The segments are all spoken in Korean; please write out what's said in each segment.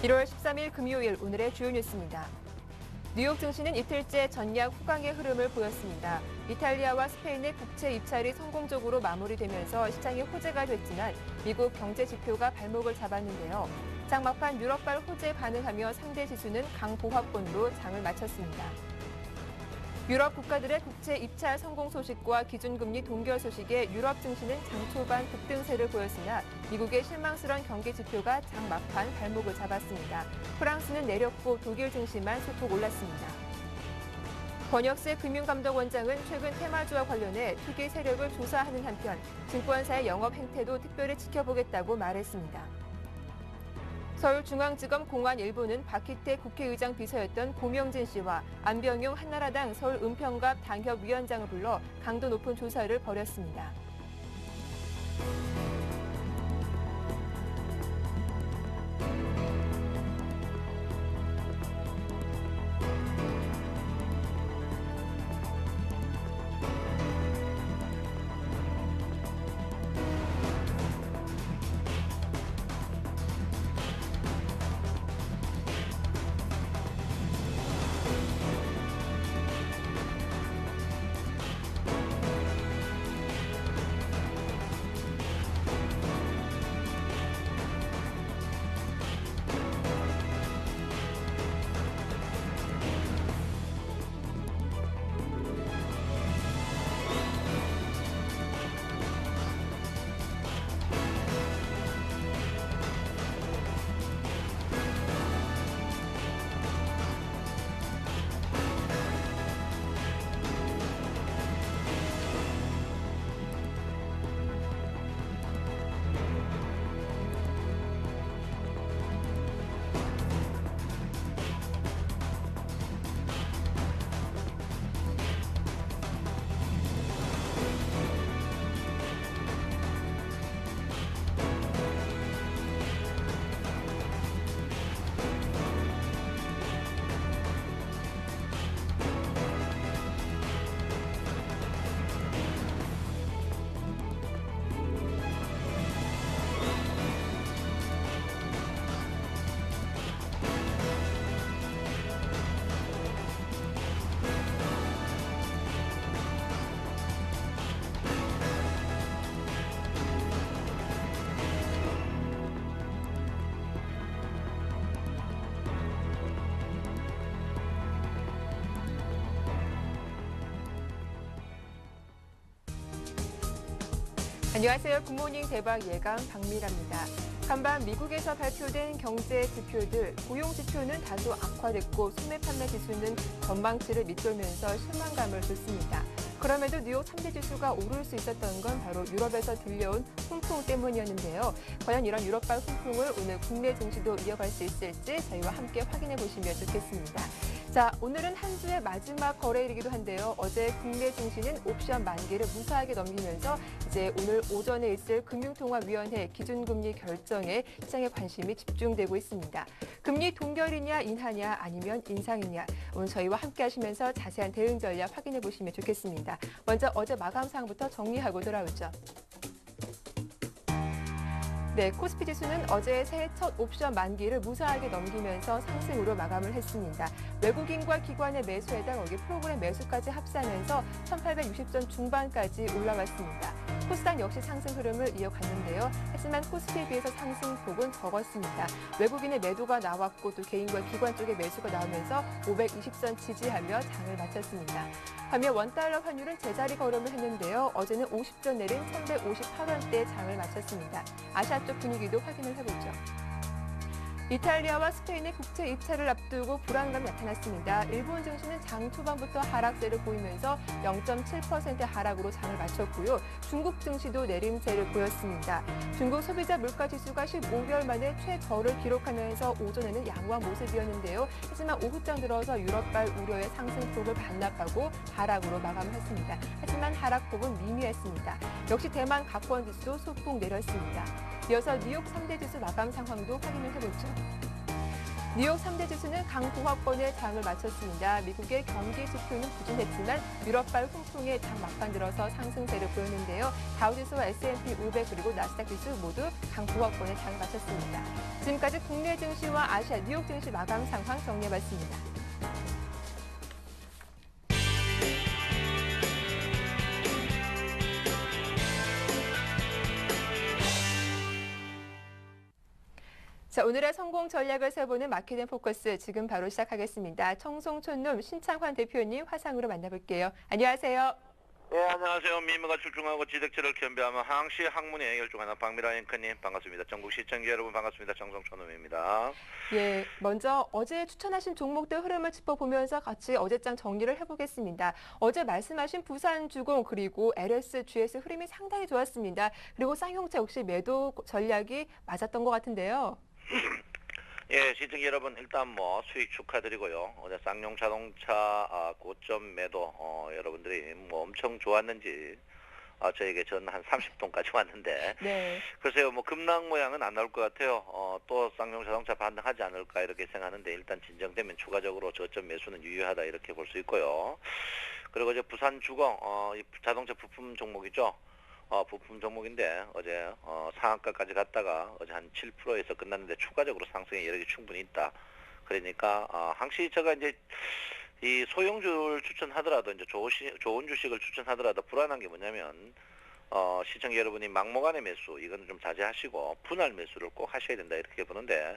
1월 13일 금요일 오늘의 주요 뉴스입니다. 뉴욕 증시는 이틀째 전약 후강의 흐름을 보였습니다. 이탈리아와 스페인의 국채 입찰이 성공적으로 마무리되면서 시장이 호재가 됐지만 미국 경제 지표가 발목을 잡았는데요. 장 막판 유럽발 호재에 반응하며 상대 지수는 강보합권으로 장을 마쳤습니다. 유럽 국가들의 국채 입찰 성공 소식과 기준금리 동결 소식에 유럽 증시는 장 초반 급등세를 보였으나 미국의 실망스러운 경기 지표가 장 막판 발목을 잡았습니다. 프랑스는 내렸고 독일 증시만 소폭 올랐습니다. 권혁세 금융감독원장은 최근 테마주와 관련해 투기 세력을 조사하는 한편 증권사의 영업 행태도 특별히 지켜보겠다고 말했습니다. 서울중앙지검 공안 1부는 박희태 국회의장 비서였던 고명진 씨와 안병용 한나라당 서울 은평갑 당협위원장을 불러 강도 높은 조사를 벌였습니다. 안녕하세요. 굿모닝 대박 예감 박미라입니다. 간밤 미국에서 발표된 경제 지표들, 고용 지표는 다소 악화됐고 소매 판매 지수는 전망치를 밑돌면서 실망감을 줬습니다. 그럼에도 뉴욕 3대 지수가 오를 수 있었던 건 바로 유럽에서 들려온 훈풍 때문이었는데요. 과연 이런 유럽발 훈풍을 오늘 국내 증시도 이어갈 수 있을지 저희와 함께 확인해 보시면 좋겠습니다. 자, 오늘은 한 주의 마지막 거래일이기도 한데요. 어제 국내 증시는 옵션 만기를 무사하게 넘기면서 이제 오늘 오전에 있을 금융통화위원회 기준금리 결정에 시장의 관심이 집중되고 있습니다. 금리 동결이냐 인하냐 아니면 인상이냐 오늘 저희와 함께 하시면서 자세한 대응 전략 확인해 보시면 좋겠습니다. 먼저 어제 마감 사항부터 정리하고 돌아오죠. 네, 코스피 지수는 어제 새해 첫 옵션 만기를 무사하게 넘기면서 상승으로 마감을 했습니다. 외국인과 기관의 매수에 따라 프로그램 매수까지 합산해서 1860선 중반까지 올라왔습니다. 코스닥 역시 상승 흐름을 이어갔는데요. 하지만 코스피에 비해서 상승폭은 적었습니다. 외국인의 매도가 나왔고 또 개인과 기관 쪽의 매수가 나오면서 520선 지지하며 장을 마쳤습니다. 반면 원달러 환율은 제자리 걸음을 했는데요. 어제는 50전 내린 1158원대 장을 마쳤습니다. 아시아 쪽 분위기도 확인을 해보죠. 이탈리아와 스페인의 국채 입찰을 앞두고 불안감이 나타났습니다. 일본 증시는 장 초반부터 하락세를 보이면서 0.7% 하락으로 장을 마쳤고요. 중국 증시도 내림세를 보였습니다. 중국 소비자 물가지수가 15개월 만에 최저를 기록하면서 오전에는 양호한 모습이었는데요. 하지만 오후장 들어서 유럽발 우려의 상승폭을 반납하고 하락으로 마감을 했습니다. 하지만 하락폭은 미미했습니다. 역시 대만 각권지수도 소폭 내렸습니다. 이어서 뉴욕 3대 지수 마감 상황도 확인을 해보죠. 뉴욕 3대 지수는 강보합권의 장을 마쳤습니다. 미국의 경기 지표는 부진했지만 유럽발 훈풍에 장 막판 들어서 상승세를 보였는데요. 다우지수와 S&P 500 그리고 나스닥 지수 모두 강보합권의 장을 마쳤습니다. 지금까지 국내 증시와 아시아 뉴욕 증시 마감 상황 정리해봤습니다. 자, 오늘의 성공 전략을 세보는 마켓앤 포커스 지금 바로 시작하겠습니다. 청송촌놈 신창환 대표님 화상으로 만나볼게요. 안녕하세요. 네, 안녕하세요. 미모가 출중하고 지득지를 겸비하며 항시 학문의 열중하는 박미라 앵커님 반갑습니다. 전국 시청자 여러분 반갑습니다. 청송촌놈입니다. 예, 먼저 어제 추천하신 종목들 흐름을 짚어보면서 같이 어제장 정리를 해보겠습니다. 어제 말씀하신 부산주공 그리고 LS, GS 흐름이 상당히 좋았습니다. 그리고 쌍용차 역시 매도 전략이 맞았던 것 같은데요. 예, 시청자 여러분 일단 뭐 수익 축하드리고요. 어제 쌍용자동차 고점 매도 여러분들이 뭐 엄청 좋았는지 저에게 전 한 30돈까지 왔는데 네. 글쎄요 뭐 급락 모양은 안 나올 것 같아요. 또 쌍용자동차 반등하지 않을까 이렇게 생각하는데 일단 진정되면 추가적으로 저점 매수는 유효하다 이렇게 볼 수 있고요. 그리고 이제 부산주공 이 자동차 부품 종목이죠. 부품 종목인데 어제 상한가까지 갔다가 어제 한 7%에서 끝났는데 추가적으로 상승의 여력이 충분히 있다. 그러니까 항시 제가 이제 이 소형주를 추천하더라도 이제 좋은 주식을 추천하더라도 불안한 게 뭐냐면 시청자 여러분이 막무가내 매수 이거는 좀 자제하시고 분할 매수를 꼭 하셔야 된다 이렇게 보는데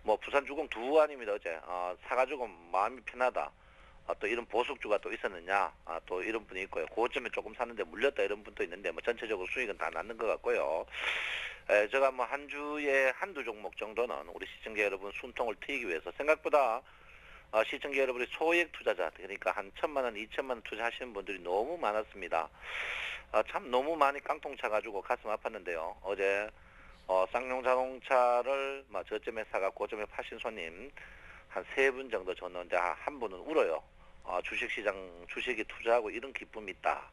뭐 부산주공 두 아닙니다. 어제 사가지고 마음이 편하다. 또 이런 보석주가 또 있었느냐 또 이런 분이 있고요. 고점에 조금 샀는데 물렸다 이런 분도 있는데 뭐 전체적으로 수익은 다 났는 것 같고요. 제가 뭐 한 주에 한두 종목 정도는 우리 시청자 여러분 숨통을 트이기 위해서 생각보다 시청자 여러분이 소액 투자자 그러니까 한 1,000만 원, 2,000만 원 투자하시는 분들이 너무 많았습니다. 참 너무 많이 깡통 차가지고 가슴 아팠는데요. 어제 쌍용자동차를 저점에 사가 고점에 파신 손님 한 3분 정도 줬는데 한 분은 울어요. 주식시장 주식이 투자하고 이런 기쁨이 있다.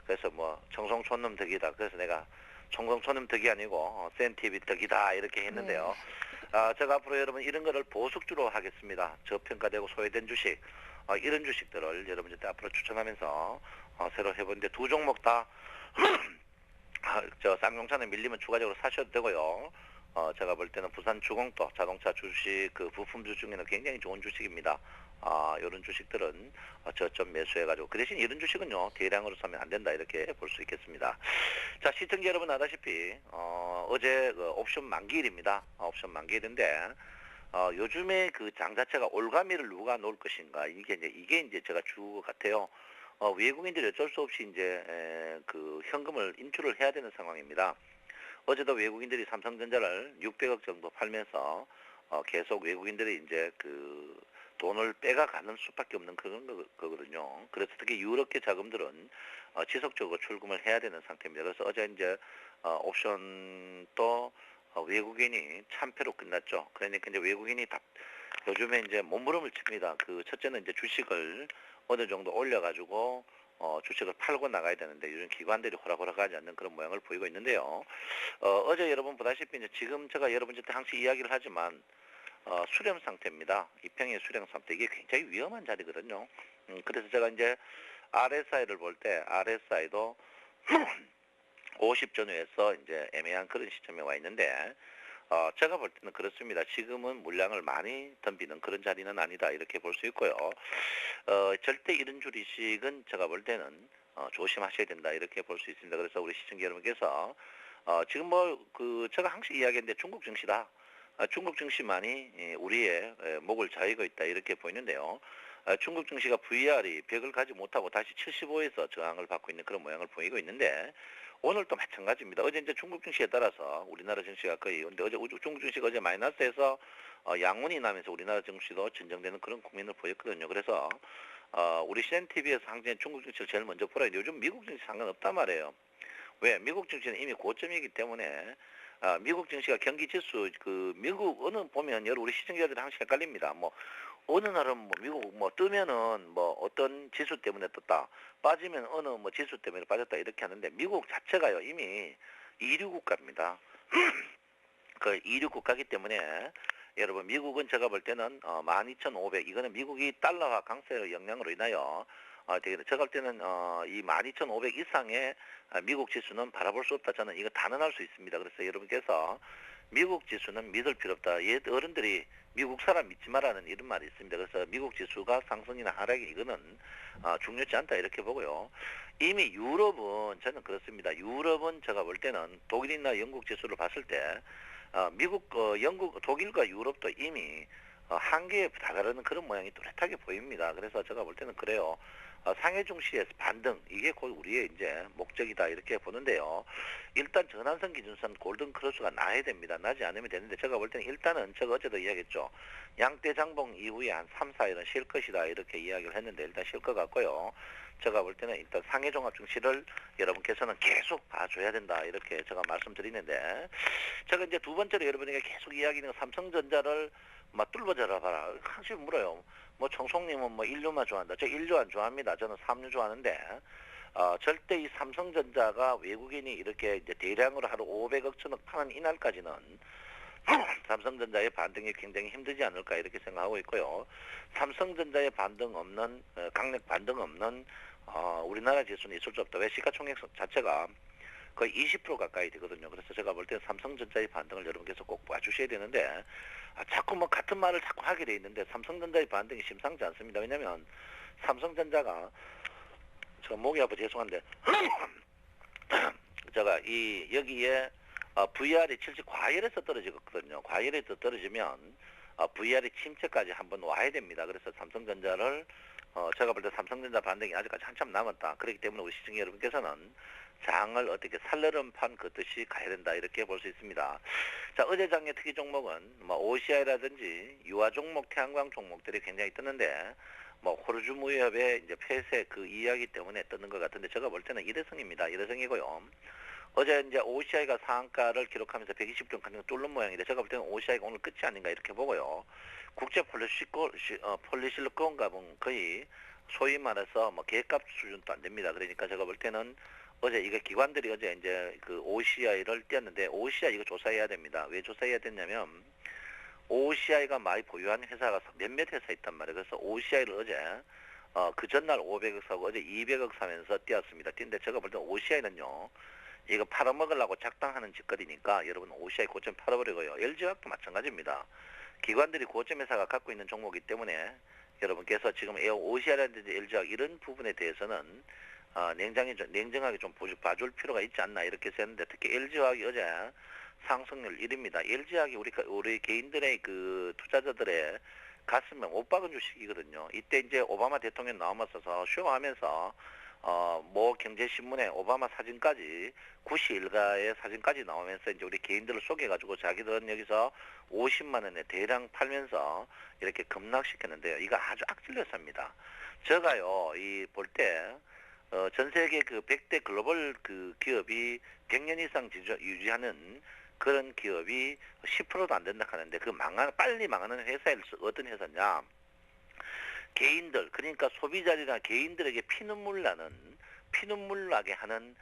그래서 뭐 청송촌놈 덕이다. 그래서 내가 청송촌놈 덕이 아니고 센티비 덕이다 이렇게 했는데요. 제가 앞으로 여러분 이런 거를 보석주로 하겠습니다. 저평가되고 소외된 주식 이런 주식들을 여러분한테 앞으로 추천하면서 새로 해보는데 두 종목 다 저 쌍용차는 밀리면 추가적으로 사셔도 되고요. 제가 볼 때는 부산주공도 자동차 주식 그 부품주 중에는 굉장히 좋은 주식입니다. 이런 주식들은 저점 매수해가지고 그 대신 이런 주식은요 대량으로 사면 안 된다 이렇게 볼 수 있겠습니다. 자 시청자 여러분 아다시피 어제 그 옵션 만기일입니다. 옵션 만기일인데 요즘에 그 장 자체가 올가미를 누가 놓을 것인가 이게 이제 제가 주 같아요. 외국인들이 어쩔 수 없이 이제 그 현금을 인출을 해야 되는 상황입니다. 어제도 외국인들이 삼성전자를 600억 정도 팔면서 계속 외국인들이 이제 그 돈을 빼가가는 수밖에 없는 그런 거거든요. 그래서 특히 유럽계 자금들은 지속적으로 출금을 해야 되는 상태입니다. 그래서 어제 이제 옵션도 외국인이 참패로 끝났죠. 그러니까 이제 외국인이 요즘에 이제 몸부림을 칩니다. 그 첫째는 이제 주식을 어느 정도 올려가지고 주식을 팔고 나가야 되는데 요즘 기관들이 호락호락하지 않는 그런 모양을 보이고 있는데요. 어제 여러분 보다시피 이제 지금 제가 여러분한테 항상 이야기를 하지만 수렴 상태입니다. 이평의 수렴 상태 이게 굉장히 위험한 자리거든요. 그래서 제가 이제 RSI를 볼 때 RSI도 50 전후에서 이제 애매한 그런 시점에 와 있는데 제가 볼 때는 그렇습니다. 지금은 물량을 많이 덤비는 그런 자리는 아니다 이렇게 볼 수 있고요. 절대 이런 주식은 제가 볼 때는 조심하셔야 된다 이렇게 볼 수 있습니다. 그래서 우리 시청자 여러분께서 지금 뭐 그 제가 항상 이야기했는데 중국 증시다. 중국 증시만이 우리의 목을 자이고 있다 이렇게 보이는데요. 중국 증시가 VR이 100을 가지 못하고 다시 75에서 저항을 받고 있는 그런 모양을 보이고 있는데 오늘도 마찬가지입니다. 어제 이제 중국 증시에 따라서 우리나라 증시가 거의 근데 어제 중국 증시가 어제 마이너스에서 양운이 나면서 우리나라 증시도 진정되는 그런 국면을 보였거든요. 그래서 우리 CNTV에서 항상 중국 증시를 제일 먼저 보라 했는데 요즘 미국 증시 상관없단 말이에요. 왜? 미국 증시는 이미 고점이기 때문에 미국 증시가 경기 지수 그 미국 어느 보면 여러 우리 시청자들이 항상 헷갈립니다. 뭐 어느 날은 뭐 미국 뭐 뜨면은 뭐 어떤 지수 때문에 떴다. 빠지면 어느 뭐 지수 때문에 빠졌다 이렇게 하는데 미국 자체가요 이미 이류 국가입니다. 그 이류 국가이기 때문에 여러분 미국은 제가 볼 때는 12,500 이거는 미국이 달러화 강세 영향으로 인하여 제가 볼 때는 이 12,500 이상의 미국 지수는 바라볼 수 없다. 저는 이거 단언할 수 있습니다. 그래서 여러분께서 미국 지수는 믿을 필요 없다. 옛 어른들이 미국 사람 믿지 마라는 이런 말이 있습니다. 그래서 미국 지수가 상승이나 하락이 이거는 중요치 않다 이렇게 보고요. 이미 유럽은 저는 그렇습니다. 유럽은 제가 볼 때는 독일이나 영국 지수를 봤을 때 미국, 영국, 독일과 유럽도 이미 한계에 다다르는 그런 모양이 뚜렷하게 보입니다. 그래서 제가 볼 때는 그래요. 상해 중시에서 반등 이게 곧 우리의 이제 목적이다 이렇게 보는데요. 일단 전환선 기준선 골든 크로스가 나야 됩니다. 나지 않으면 되는데 제가 볼 때는 일단은 제가 어제도 이야기했죠. 양대 장봉 이후에 한 3, 4일은 쉴 것이다 이렇게 이야기를 했는데 일단 쉴 것 같고요. 제가 볼 때는 일단 상해 종합 증시를 여러분께서는 계속 봐줘야 된다 이렇게 제가 말씀드리는데 제가 이제 두 번째로 여러분에게 계속 이야기하는 삼성전자를 막 뚫어져라 봐라. 항상 물어요. 뭐 청송님은 뭐 인류만 좋아한다. 저 인류 안 좋아합니다. 저는 삼류 좋아하는데 절대 이 삼성전자가 외국인이 이렇게 이제 대량으로 하루 500억 천억 파는 이날까지는 삼성전자의 반등이 굉장히 힘들지 않을까 이렇게 생각하고 있고요. 삼성전자의 반등 없는 강력 반등 없는 우리나라 지수는 있을 수 없다. 왜 시가총액 자체가 거의 20% 가까이 되거든요. 그래서 제가 볼 때는 삼성전자의 반등을 여러분께서 꼭 봐주셔야 되는데 자꾸 뭐 같은 말을 자꾸 하게 돼 있는데 삼성전자의 반등이 심상치 않습니다. 왜냐면 삼성전자가 저 목이 아파 죄송한데 제가 이 여기에 VR이 70 과열에서 떨어지거든요. 과열에서 떨어지면 VR이 침체까지 한번 와야 됩니다. 그래서 삼성전자를 제가 볼 때 삼성전자 반등이 아직까지 한참 남았다. 그렇기 때문에 우리 시청 여러분께서는 장을 어떻게 살얼음판 걷듯이 가야 된다 이렇게 볼 수 있습니다. 자, 어제 장의 특이 종목은 뭐 OCI라든지 유화 종목, 태양광 종목들이 굉장히 떴는데 뭐 호르주 무협의 이제 폐쇄 그 이야기 때문에 떴는 것 같은데 제가 볼 때는 일회성입니다. 일회성이고요. 어제 이제 OCI가 상한가를 기록하면서 120점 가량 뚫는 모양인데 제가 볼 때는 OCI가 오늘 끝이 아닌가 이렇게 보고요. 국제 폴리실리콘 값은 거의 소위 말해서 뭐 개값 수준도 안 됩니다. 그러니까 제가 볼 때는 어제 이게 기관들이 어제 이제 그 OCI를 띄었는데 OCI 이거 조사해야 됩니다. 왜 조사해야 됐냐면 OCI가 많이 보유한 회사가 몇몇 회사 있단 말이에요. 그래서 OCI를 어제 그 전날 500억 사고 어제 200억 사면서 띄었습니다. 띄는데 제가 볼 때 OCI는요. 이거 팔아먹으려고 작당하는 짓거리니까 여러분 OCI 고점 팔아버리고요. LG화학도 마찬가지입니다. 기관들이 고점 회사가 갖고 있는 종목이기 때문에 여러분께서 지금 OCI라든지 LG화학 이런 부분에 대해서는 냉정하게 좀 봐줄 필요가 있지 않나 이렇게 했는데 특히 LG화학이 어제 상승률 1위입니다. LG화학이 우리 개인들의 그 투자자들의 가슴에 못 박은 주식이거든요. 이때 이제 오바마 대통령 나오면서 쇼하면서 뭐 경제신문에 오바마 사진까지 구시 일가의 사진까지 나오면서 이제 우리 개인들을 속여가지고 자기들은 여기서 50만 원에 대량 팔면서 이렇게 급락시켰는데요. 이거 아주 악질 회사입니다. 제가요 이 볼 때 전 세계 그 100대 글로벌 그 기업이 100년 이상 유지하는 그런 기업이 10%도 안 된다 하는데 그 빨리 망하는 회사일 어떤 회사냐? 개인들 그러니까 소비자들이나 개인들에게 피눈물 나게 하는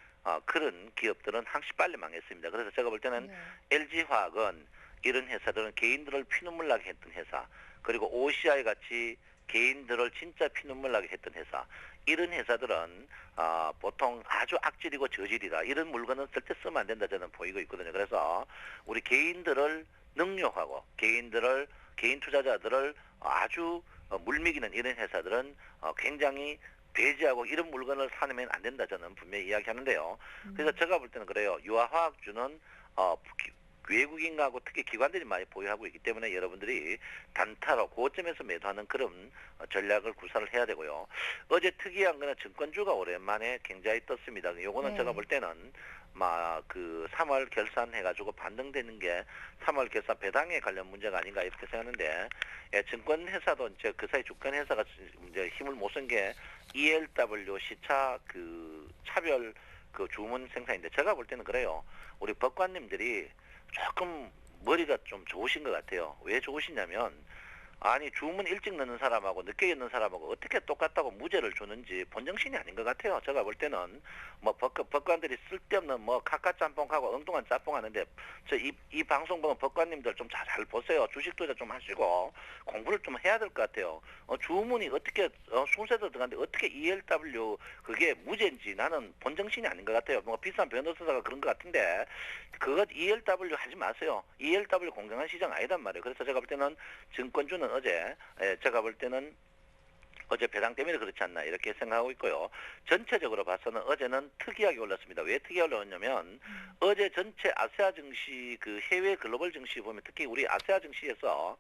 그런 기업들은 항시 빨리 망했습니다. 그래서 제가 볼 때는 LG화학은 이런 회사들은 개인들을 피눈물 나게 했던 회사 그리고 OCI 같이 개인들을 진짜 피눈물 나게 했던 회사 이런 회사들은 보통 아주 악질이고 저질이다. 이런 물건은 절대 쓰면 안 된다 저는 보이고 있거든요. 그래서 우리 개인들을 능욕하고 개인 투자자들을 아주 물미기는 이런 회사들은 굉장히 배제하고 이런 물건을 사놓으면 안 된다 저는 분명히 이야기하는데요. 그래서 제가 볼 때는 그래요. 유화화학주는 외국인하고 특히 기관들이 많이 보유하고 있기 때문에 여러분들이 단타로 고점에서 매도하는 그런 전략을 구사를 해야 되고요. 어제 특이한 거는 증권주가 오랜만에 굉장히 떴습니다. 요거는 제가 볼 때는 그 3월 결산 해가지고 반등되는 게 3월 결산 배당에 관련 문제가 아닌가 이렇게 생각하는데 증권회사도 이제 그 사이 주권회사가 이제 힘을 못 쓴 게 ELW 시차 그 차별 그 주문 생산인데 제가 볼 때는 그래요. 우리 법관님들이 조금 머리가 좀 좋으신 것 같아요. 왜 좋으시냐면 아니 주문 일찍 넣는 사람하고 늦게 넣는 사람하고 어떻게 똑같다고 무죄를 주는지 본정신이 아닌 것 같아요. 제가 볼 때는 뭐 법관들이 쓸데없는 뭐 카카 짬뽕하고 엉뚱한 짬뽕 하는데 이 방송 보면 법관님들 좀 잘 보세요. 주식 투자 좀 하시고 공부를 좀 해야 될 것 같아요. 주문이 어떻게 순서대로 들어가는데 어떻게 ELW 그게 무죄인지 나는 본정신이 아닌 것 같아요. 뭐 비싼 변호사가 그런 것 같은데 그것 ELW 하지 마세요. ELW 공정한 시장 아니단 말이에요. 그래서 제가 볼 때는 증권주는 제가 볼 때는 어제 배당 때문에 그렇지 않나 이렇게 생각하고 있고요. 전체적으로 봐서는 어제는 특이하게 올랐습니다. 왜 특이하게 올랐냐면 어제 전체 아시아 증시 그 해외 글로벌 증시 보면 특히 우리 아시아 증시에서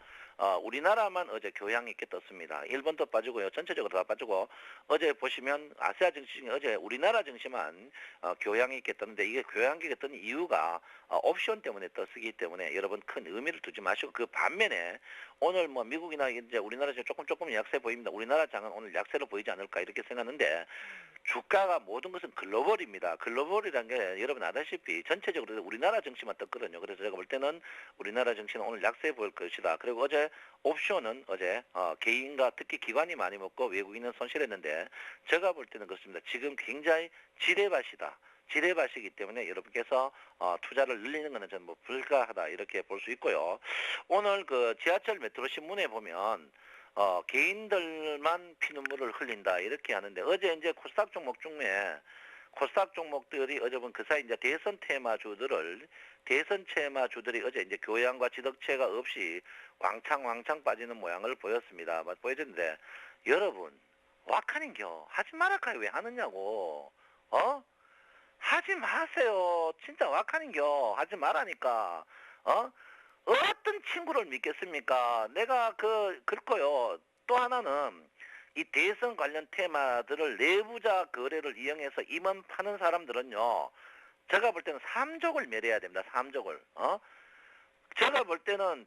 우리나라만 어제 교양이 있게 떴습니다. 일본도 빠지고요. 전체적으로 다 빠지고 어제 보시면 아시아 증시 중에 어제 우리나라 증시만 교양이 있게 떴는데 이게 교양이 있게 뜬 이유가 옵션 때문에 떴기 때문에 여러분 큰 의미를 두지 마시고 그 반면에 오늘 뭐 미국이나 이제 우리나라 조금 약세 보입니다. 우리나라 장은 오늘 약세로 보이지 않을까 이렇게 생각하는데 주가가 모든 것은 글로벌입니다. 글로벌이라는 게 여러분 아다시피 전체적으로 우리나라 증시만 떴거든요. 그래서 제가 볼 때는 우리나라 증시는 오늘 약세 보일 것이다. 그리고 어제 옵션은 어제 개인과 특히 기관이 많이 먹고 외국인은 손실했는데 제가 볼 때는 그렇습니다. 지금 굉장히 지뢰밭이다. 지뢰밭이기 때문에 여러분께서 투자를 늘리는 것은 전 뭐 불가하다 이렇게 볼 수 있고요. 오늘 그 지하철 메트로 신문에 보면 개인들만 피눈물을 흘린다 이렇게 하는데 어제 이제 코스닥 종목 중에 코스닥 종목들이 어제 본 그 사이 이제 대선 테마주들이 어제 이제 교양과 지덕체가 없이 왕창 빠지는 모양을 보였습니다. 보여줬는데 여러분 왁하는겨 하지 말아까요 왜 하느냐고 하지 마세요. 진짜 왁하는겨 하지 말라니까 어떤 친구를 믿겠습니까? 내가 그렇고요. 또 하나는 이 대선 관련 테마들을 내부자 거래를 이용해서 임원 파는 사람들은요. 제가 볼 때는 삼족을 매려야 됩니다. 삼족을. 제가 볼 때는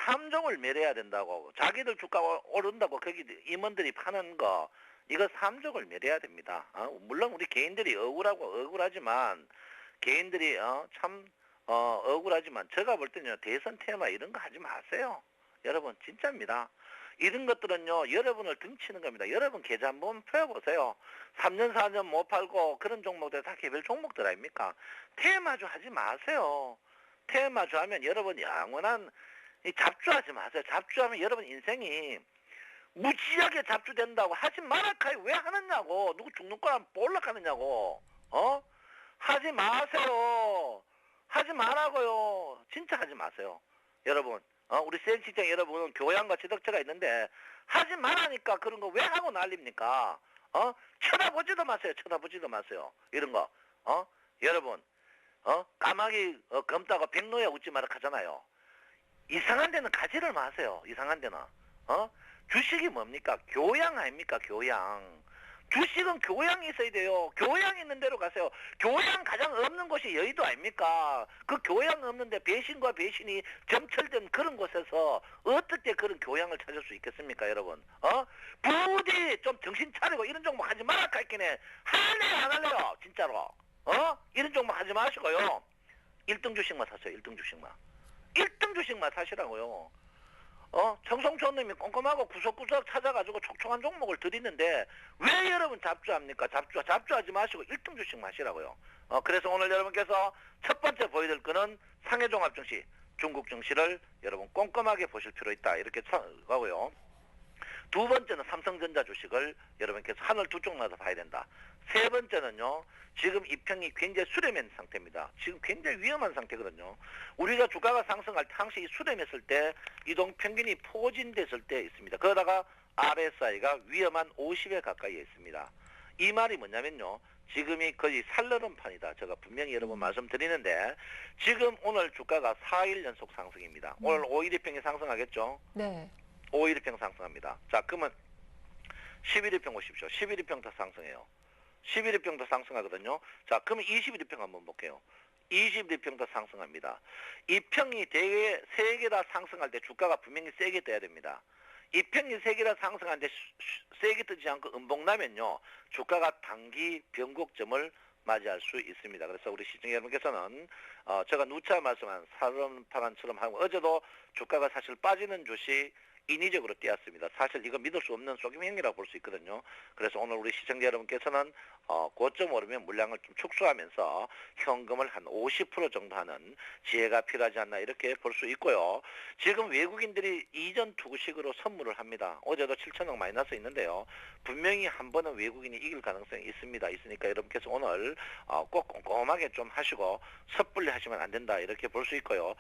삼족을 매려야 된다고. 자기들 주가 오른다고 거기 임원들이 파는 거 이거 삼족을 매려야 됩니다. 물론 우리 개인들이 억울하지만 개인들이 참 억울하지만 제가 볼 때는요 대선 테마 이런 거 하지 마세요. 여러분 진짜입니다. 이런 것들은요 여러분을 등치는 겁니다. 여러분 계좌 한번 펴보세요. 3년 4년 못 팔고 그런 종목들 다 개별 종목들 아닙니까? 테마주 하지 마세요. 테마주 하면 여러분 영원한 잡주하지 마세요. 잡주하면 여러분 인생이 무지하게 잡주된다고 하지 말아카이 왜 하느냐고. 누구 죽는 거랑 볼락하느냐고. 하지 마세요. 하지 말라고요. 진짜 하지 마세요. 여러분 우리 센시장 여러분은 교양과 지덕체가 있는데 하지 말라니까 그런 거 왜 하고 난립니까? 쳐다보지도 마세요. 이런 거 여러분 까마귀 검다고 백로에 웃지 마라 하잖아요. 이상한 데는 가지를 마세요. 이상한 데는 주식이 뭡니까? 교양 아닙니까? 교양. 주식은 교양이 있어야 돼요. 교양 있는 데로 가세요. 교양 가장 없는 곳이 여의도 아닙니까? 그 교양 없는데 배신과 배신이 점철된 그런 곳에서 어떻게 그런 교양을 찾을 수 있겠습니까, 여러분? 부디 좀 정신 차리고 이런 종목 하지 말아 갈게네. 할래요, 안 할래요? 진짜로. 이런 종목 하지 마시고요. 1등 주식만 사세요. 1등 주식만. 1등 주식만 사시라고요. 청송촌님이 꼼꼼하고 구석구석 찾아가지고 촉촉한 종목을 드리는데 왜 여러분 잡주합니까? 잡주하지 마시고 1등 주식 마시라고요. 그래서 오늘 여러분께서 첫 번째 보여드릴 거는 상해종합증시, 중국 증시를 여러분 꼼꼼하게 보실 필요 있다. 이렇게 하고요. 두 번째는 삼성전자 주식을 여러분께서 하늘 두 쪽 나서 봐야 된다. 세 번째는요. 지금 이평이 굉장히 수렴한 상태입니다. 지금 굉장히 위험한 상태거든요. 우리가 주가가 상승할 때 항상 이 수렴했을 때 이동평균이 포진됐을 때 있습니다. 그러다가 RSI가 위험한 50에 가까이에 있습니다. 이 말이 뭐냐면요. 지금이 거의 살러는 판이다. 제가 분명히 여러분 말씀드리는데 지금 오늘 주가가 4일 연속 상승입니다. 오늘 5일이평이 상승하겠죠? 네. 5일이평 상승합니다. 자, 그러면 11일평 오십시오. 11일평 더 상승해요. 11일평 더 상승하거든요. 자, 그러면 21일평 한번 볼게요. 21일평 더 상승합니다. 이 평이 대개 3개 다 상승할 때 주가가 분명히 세게 떠야 됩니다. 이 평이 3개 다 상승하는데 세게 뜨지 않고 음봉나면요. 주가가 단기 변곡점을 맞이할 수 있습니다. 그래서 우리 시청자 여러분께서는 제가 누차 말씀한 사름파란처럼 하고 어제도 주가가 사실 빠지는 주식 인위적으로 뛰었습니다. 사실 이거 믿을 수 없는 속임행위라고 볼 수 있거든요. 그래서 오늘 우리 시청자 여러분께서는 고점 오르면 물량을 좀 축소하면서 현금을 한 50% 정도 하는 지혜가 필요하지 않나 이렇게 볼 수 있고요. 지금 외국인들이 이전 투구식으로 선물을 합니다. 어제도 7천억 마이너스 있는데요. 분명히 한 번은 외국인이 이길 가능성이 있습니다. 있으니까 여러분께서 오늘 꼭 꼼꼼하게 좀 하시고 섣불리 하시면 안 된다 이렇게 볼 수 있고요.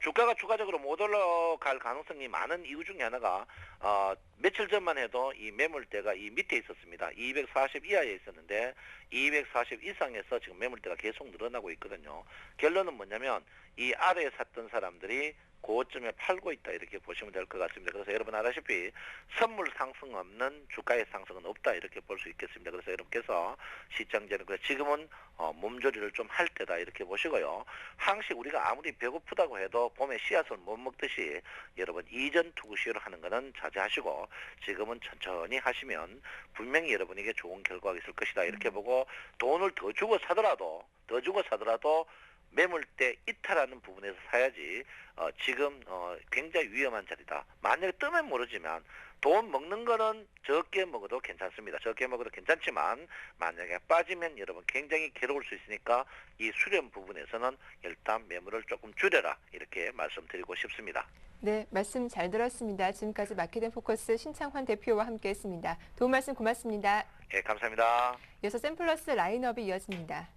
주가가 추가적으로 못 올라갈 가능성이 많은 이유 중에 하나가 며칠 전만 해도 이 매물대가 이 밑에 있었습니다. 240 이하에 있었는데 240 이상에서 지금 매물대가 계속 늘어나고 있거든요. 결론은 뭐냐면 이 아래에 샀던 사람들이 고점에 팔고 있다 이렇게 보시면 될 것 같습니다. 그래서 여러분 알다시피 선물 상승 없는 주가의 상승은 없다 이렇게 볼 수 있겠습니다. 그래서 여러분께서 시장제는 지금은 몸조리를 좀 할 때다 이렇게 보시고요. 항시 우리가 아무리 배고프다고 해도 봄에 씨앗을 못 먹듯이 여러분 이전 투구시로 하는 거는 자제하시고 지금은 천천히 하시면 분명히 여러분에게 좋은 결과가 있을 것이다 이렇게 보고 돈을 더 주고 사더라도 매물대 이탈하는 부분에서 사야지 지금 굉장히 위험한 자리다. 만약에 뜨면 모르지만 돈 먹는 거는 적게 먹어도 괜찮습니다. 적게 먹어도 괜찮지만 만약에 빠지면 여러분 굉장히 괴로울 수 있으니까 이 수렴 부분에서는 일단 매물을 조금 줄여라 이렇게 말씀드리고 싶습니다. 네, 말씀 잘 들었습니다. 지금까지 마켓앤포커스 신창환 대표와 함께했습니다. 도움 말씀 고맙습니다. 예, 감사합니다. 이어서 샘플러스 라인업이 이어집니다.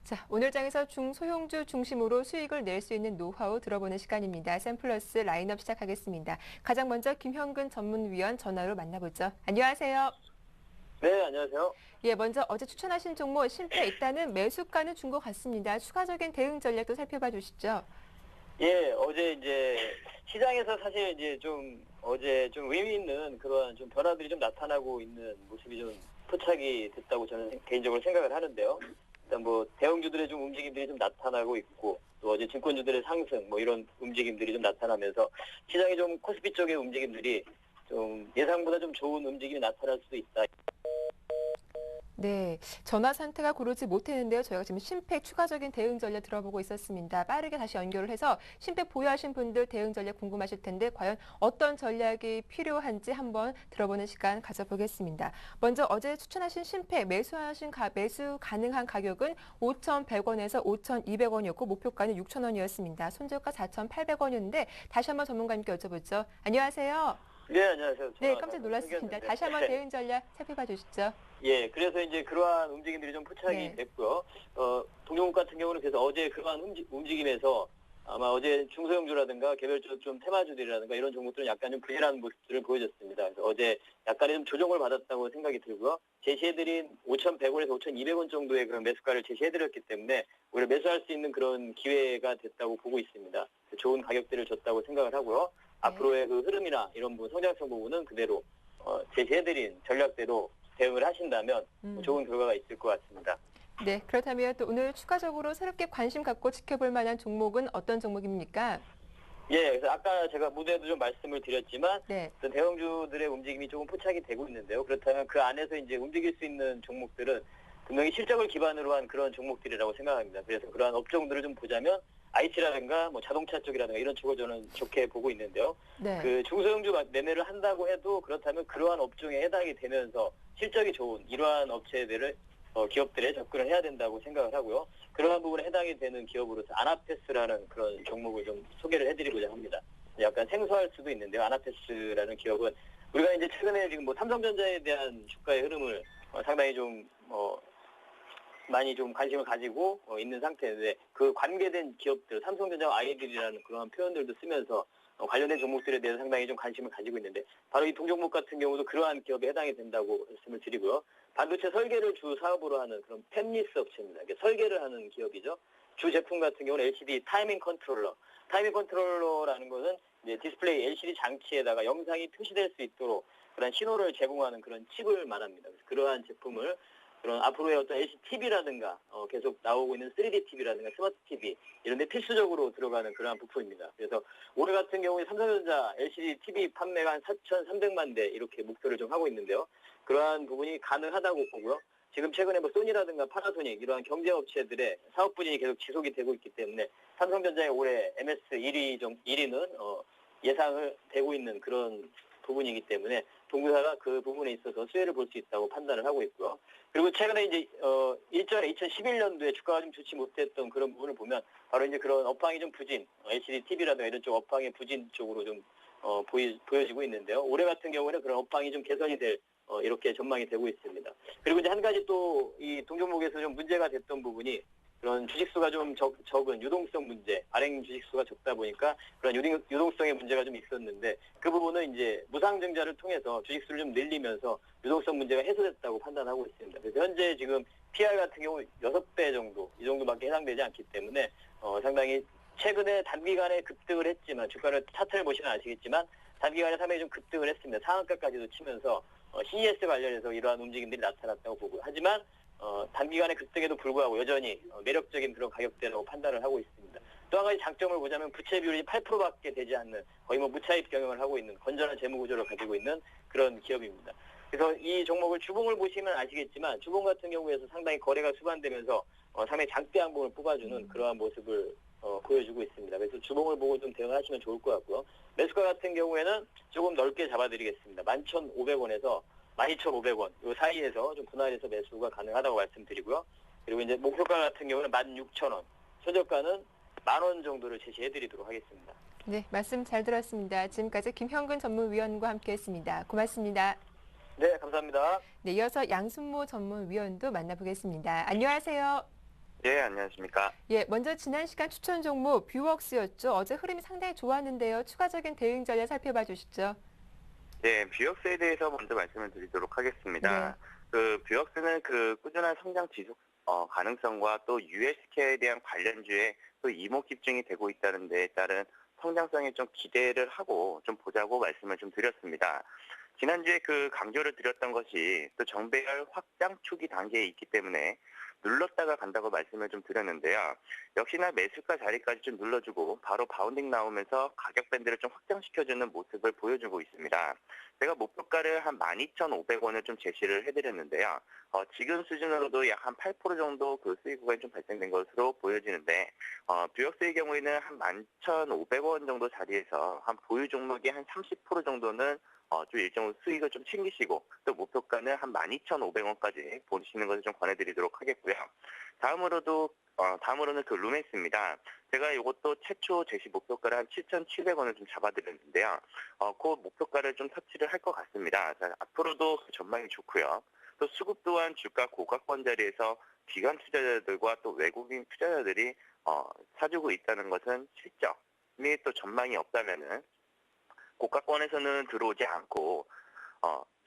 자, 오늘 장에서 중소형주 중심으로 수익을 낼 수 있는 노하우 들어보는 시간입니다. 샘플러스 라인업 시작하겠습니다. 가장 먼저 김형근 전문위원 전화로 만나보죠. 안녕하세요. 네, 안녕하세요. 예, 먼저 어제 추천하신 종목 실패 있다는 매수가는 준 것 같습니다. 추가적인 대응 전략도 살펴봐 주시죠. 예, 어제 이제 시장에서 사실 이제 어제 좀 의미 있는 그런 좀 변화들이 좀 나타나고 있는 모습이 좀 포착이 됐다고 저는 개인적으로 생각을 하는데요. 일단 뭐 대형주들의 좀 움직임들이 좀 나타나고 있고 또 어제 증권주들의 상승 뭐 이런 움직임들이 좀 나타나면서 시장의 좀 코스피 쪽의 움직임들이 좀 예상보다 좀 좋은 움직임이 나타날 수도 있다. 네, 전화 상태가 고르지 못했는데요. 저희가 지금 심팩 추가적인 대응 전략 들어보고 있었습니다. 빠르게 다시 연결을 해서 심팩 보유하신 분들 대응 전략 궁금하실 텐데 과연 어떤 전략이 필요한지 한번 들어보는 시간 가져보겠습니다. 먼저 어제 추천하신 심팩 매수 가능한 가격은 5,100원에서 5,200원이었고 목표가는 6,000원이었습니다. 손절가 4,800원이었는데 다시 한번 전문가님께 여쭤보죠. 안녕하세요. 네, 안녕하세요. 네, 깜짝 놀랐습니다. 다시 한번 대응 전략 살펴봐 주시죠. 예, 그래서 이제 그러한 움직임들이 좀 포착이 네. 됐고요. 동종국 같은 경우는 그래서 어제 그러한 움직임에서 아마 어제 중소형주라든가 개별적 좀 테마주들이라든가 이런 종목들은 약간 좀 부진한 모습들을 보여줬습니다. 그래서 어제 약간의 좀 조정을 받았다고 생각이 들고요. 제시해드린 5,100원에서 5,200원 정도의 그런 매수가를 제시해드렸기 때문에 오히려 매수할 수 있는 그런 기회가 됐다고 보고 있습니다. 좋은 가격대를 줬다고 생각을 하고요. 앞으로의 그 흐름이나 이런 부분, 성장성 부분은 그대로 제시해드린 전략대로 대응을 하신다면 좋은 결과가 있을 것 같습니다. 네, 그렇다면 또 오늘 추가적으로 새롭게 관심 갖고 지켜볼 만한 종목은 어떤 종목입니까? 예, 그래서 아까 제가 무대에도 좀 말씀을 드렸지만 네. 어떤 대형주들의 움직임이 조금 포착이 되고 있는데요. 그렇다면 그 안에서 이제 움직일 수 있는 종목들은 분명히 실적을 기반으로 한 그런 종목들이라고 생각합니다. 그래서 그러한 업종들을 좀 보자면 IT라든가 뭐 자동차 쪽이라든가 이런 쪽을 저는 좋게 보고 있는데요. 네. 그 중소형주 매매를 한다고 해도 그렇다면 그러한 업종에 해당이 되면서 실적이 좋은 이러한 업체들을 기업들에 접근을 해야 된다고 생각을 하고요. 그러한 부분에 해당이 되는 기업으로서 아나페스라는 그런 종목을 좀 소개를 해드리고자 합니다. 약간 생소할 수도 있는데요. 아나페스라는 기업은 우리가 이제 최근에 지금 뭐 삼성전자에 대한 주가의 흐름을 상당히 좀 많이 좀 관심을 가지고 있는 상태인데 그 관계된 기업들, 삼성전자 아이들이라는 그런 표현들도 쓰면서 관련된 종목들에 대해서 상당히 좀 관심을 가지고 있는데 바로 이 동종목 같은 경우도 그러한 기업에 해당이 된다고 말씀을 드리고요. 반도체 설계를 주 사업으로 하는 그런 팹리스 업체입니다. 설계를 하는 기업이죠. 주 제품 같은 경우는 LCD 타이밍 컨트롤러. 타이밍 컨트롤러라는 것은 이제 디스플레이 LCD 장치에다가 영상이 표시될 수 있도록 그런 신호를 제공하는 그런 칩을 말합니다. 그래서 그러한 제품을 그런 앞으로의 어떤 LCD TV라든가 계속 나오고 있는 3D TV라든가 스마트 TV 이런 데 필수적으로 들어가는 그러한 부품입니다. 그래서 올해 같은 경우에 삼성전자 LCD TV 판매가 한 4,300만 대 이렇게 목표를 좀 하고 있는데요. 그러한 부분이 가능하다고 보고요. 지금 최근에 뭐 소니라든가 파나소닉 이러한 경쟁업체들의 사업 부진이 계속 지속이 되고 있기 때문에 삼성전자의 올해 MS 1위는 예상을 되고 있는 그런 부분이기 때문에 동구사가 그 부분에 있어서 수혜를 볼 수 있다고 판단을 하고 있고요. 그리고 최근에 이제 일전에 2011년도에 주가가 좀 좋지 못했던 그런 부분을 보면 바로 이제 그런 업황이 좀 부진, LCD TV라든가 이런 쪽 업황의 부진 쪽으로 좀 보여지고 있는데요. 올해 같은 경우에는 그런 업황이 좀 개선이 될 이렇게 전망이 되고 있습니다. 그리고 이제 한 가지 또 이 동종목에서 좀 문제가 됐던 부분이 그런 주식수가 좀 적은 유동성 문제, 발행 주식수가 적다 보니까 그런 유동성의 문제가 좀 있었는데 그 부분은 이제 무상증자를 통해서 주식수를 좀 늘리면서 유동성 문제가 해소됐다고 판단하고 있습니다. 그래서 현재 지금 PR 같은 경우 6배 정도, 이 정도밖에 해당되지 않기 때문에 상당히 최근에 단기간에 급등을 했지만 주가를 차트를 보시면 아시겠지만 단기간에 상당히 좀 급등을 했습니다. 상한가까지도 치면서 CES 관련해서 이러한 움직임들이 나타났다고 보고 하지만 단기간의 급등에도 불구하고 여전히 매력적인 그런 가격대라고 판단을 하고 있습니다. 또 한 가지 장점을 보자면 부채 비율이 8%밖에 되지 않는 거의 뭐 무차입 경영을 하고 있는 건전한 재무 구조를 가지고 있는 그런 기업입니다. 그래서 이 종목을 주봉을 보시면 아시겠지만 주봉 같은 경우에서 상당히 거래가 수반되면서 상당히 장대 항봉을 뽑아주는 그러한 모습을 보여주고 있습니다. 그래서 주봉을 보고 좀 대응하시면 좋을 것 같고요. 매수가 같은 경우에는 조금 넓게 잡아드리겠습니다. 11,500원에서 12,500원 이 사이에서 좀 분할해서 매수가 가능하다고 말씀드리고요. 그리고 이제 목표가 같은 경우는 16,000원, 최저가는 10,000원 정도를 제시해드리도록 하겠습니다. 네, 말씀 잘 들었습니다. 지금까지 김형근 전문위원과 함께했습니다. 고맙습니다. 네, 감사합니다. 네, 이어서 양순모 전문위원도 만나보겠습니다. 안녕하세요. 예, 안녕하십니까. 예, 먼저 지난 시간 추천 종목 뷰웍스였죠. 어제 흐름이 상당히 좋았는데요. 추가적인 대응 전략 살펴봐 주시죠. 예, 뷰역스에 대해서 먼저 말씀을 드리도록 하겠습니다. 네. 그 뷰역스는 그 꾸준한 성장 지속 가능성과 또 USK에 대한 관련주에 또 이목 집중이 되고 있다는 데에 따른 성장성에 좀 기대를 하고 좀 보자고 말씀을 좀 드렸습니다. 지난주에 그 강조를 드렸던 것이 또 정배열 확장 초기 단계에 있기 때문에 눌렀다가 간다고 말씀을 좀 드렸는데요. 역시나 매수가 자리까지 좀 눌러주고 바로 바운딩 나오면서 가격 밴드를 좀 확장시켜주는 모습을 보여주고 있습니다. 제가 목표가를 한 12,500원을 좀 제시를 해드렸는데요. 지금 수준으로도 약 한 8% 정도 그 수익 구간이 좀 발생된 것으로 보여지는데 뷰역스의 경우에는 한 11,500원 정도 자리에서 한 보유 종목이 한 30% 정도는 좀 일정 수익을 좀 챙기시고 또 목표가는 한 12,500원까지 보시는 것을 좀 권해드리도록 하겠고요. 다음으로는 그 루멘스입니다. 제가 이것도 최초 제시 목표가를 한 7,700원을 좀 잡아드렸는데요. 그 목표가를 좀 터치를 할 것 같습니다. 자, 앞으로도 전망이 좋고요. 또 수급 또한 주가 고가권 자리에서 기관 투자자들과 또 외국인 투자자들이 사주고 있다는 것은 실적이 또 전망이 없다면은 고가권에서는 들어오지 않고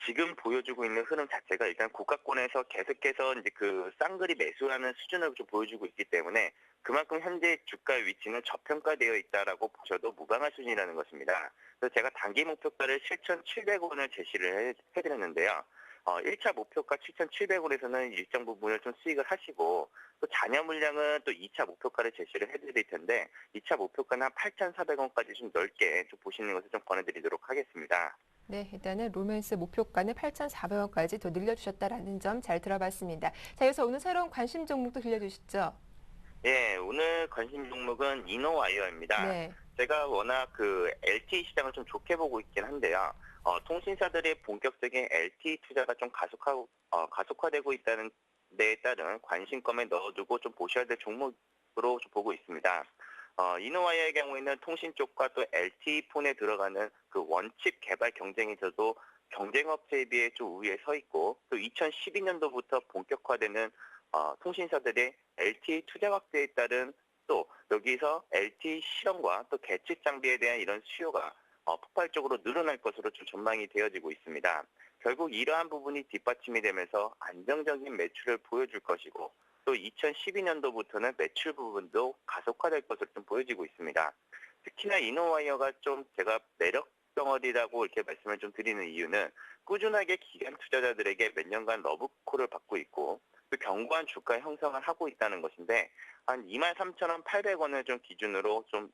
지금 보여주고 있는 흐름 자체가 일단 고가권에서 계속해서 이제 그 쌍그리 매수하는 수준을 좀 보여주고 있기 때문에 그만큼 현재 주가 위치는 저평가되어 있다라고 보셔도 무방할 수준이라는 것입니다. 그래서 제가 단기 목표가를 7,700원을 제시를 해드렸는데요. 1차 목표가 7,700원에서는 일정 부분을 좀 수익을 하시고 또 잔여 물량은 또 2차 목표가를 제시를 해드릴 텐데 2차 목표가는 한 8,400원까지 좀 넓게 좀 보시는 것을 좀 권해드리도록 하겠습니다. 네, 일단은 로맨스 목표가는 8,400원까지 더 늘려주셨다라는 점 잘 들어봤습니다. 자, 이어서 오늘 새로운 관심 종목도 들려주시죠. 예, 오늘 관심 종목은 이노와이어입니다. 네. 제가 워낙 그 LTE 시장을 좀 좋게 보고 있긴 한데요. 통신사들의 본격적인 LTE 투자가 좀 가속화되고 있다는 데에 따른 관심검에 넣어두고 좀 보셔야 될 종목으로 좀 보고 있습니다. 이노와이어의 경우에는 통신 쪽과 또 LTE 폰에 들어가는 그 원칩 개발 경쟁에서도 경쟁업체에 비해 좀 우위에 서 있고 또 2012년도부터 본격화되는 통신사들의 LTE 투자 확대에 따른 또 여기서 LTE 실험과 또 개측 장비에 대한 이런 수요가 폭발적으로 늘어날 것으로 좀 전망이 되어지고 있습니다. 결국 이러한 부분이 뒷받침이 되면서 안정적인 매출을 보여줄 것이고 또 2012년도부터는 매출 부분도 가속화될 것으로 좀 보여지고 있습니다. 특히나 이노와이어가 좀 제가 매력적인 덩어리라고 이렇게 말씀을 좀 드리는 이유는 꾸준하게 기관 투자자들에게 몇 년간 러브콜을 받고 있고 또 견고한 주가 형성을 하고 있다는 것인데 한 23,800원을 좀 기준으로 좀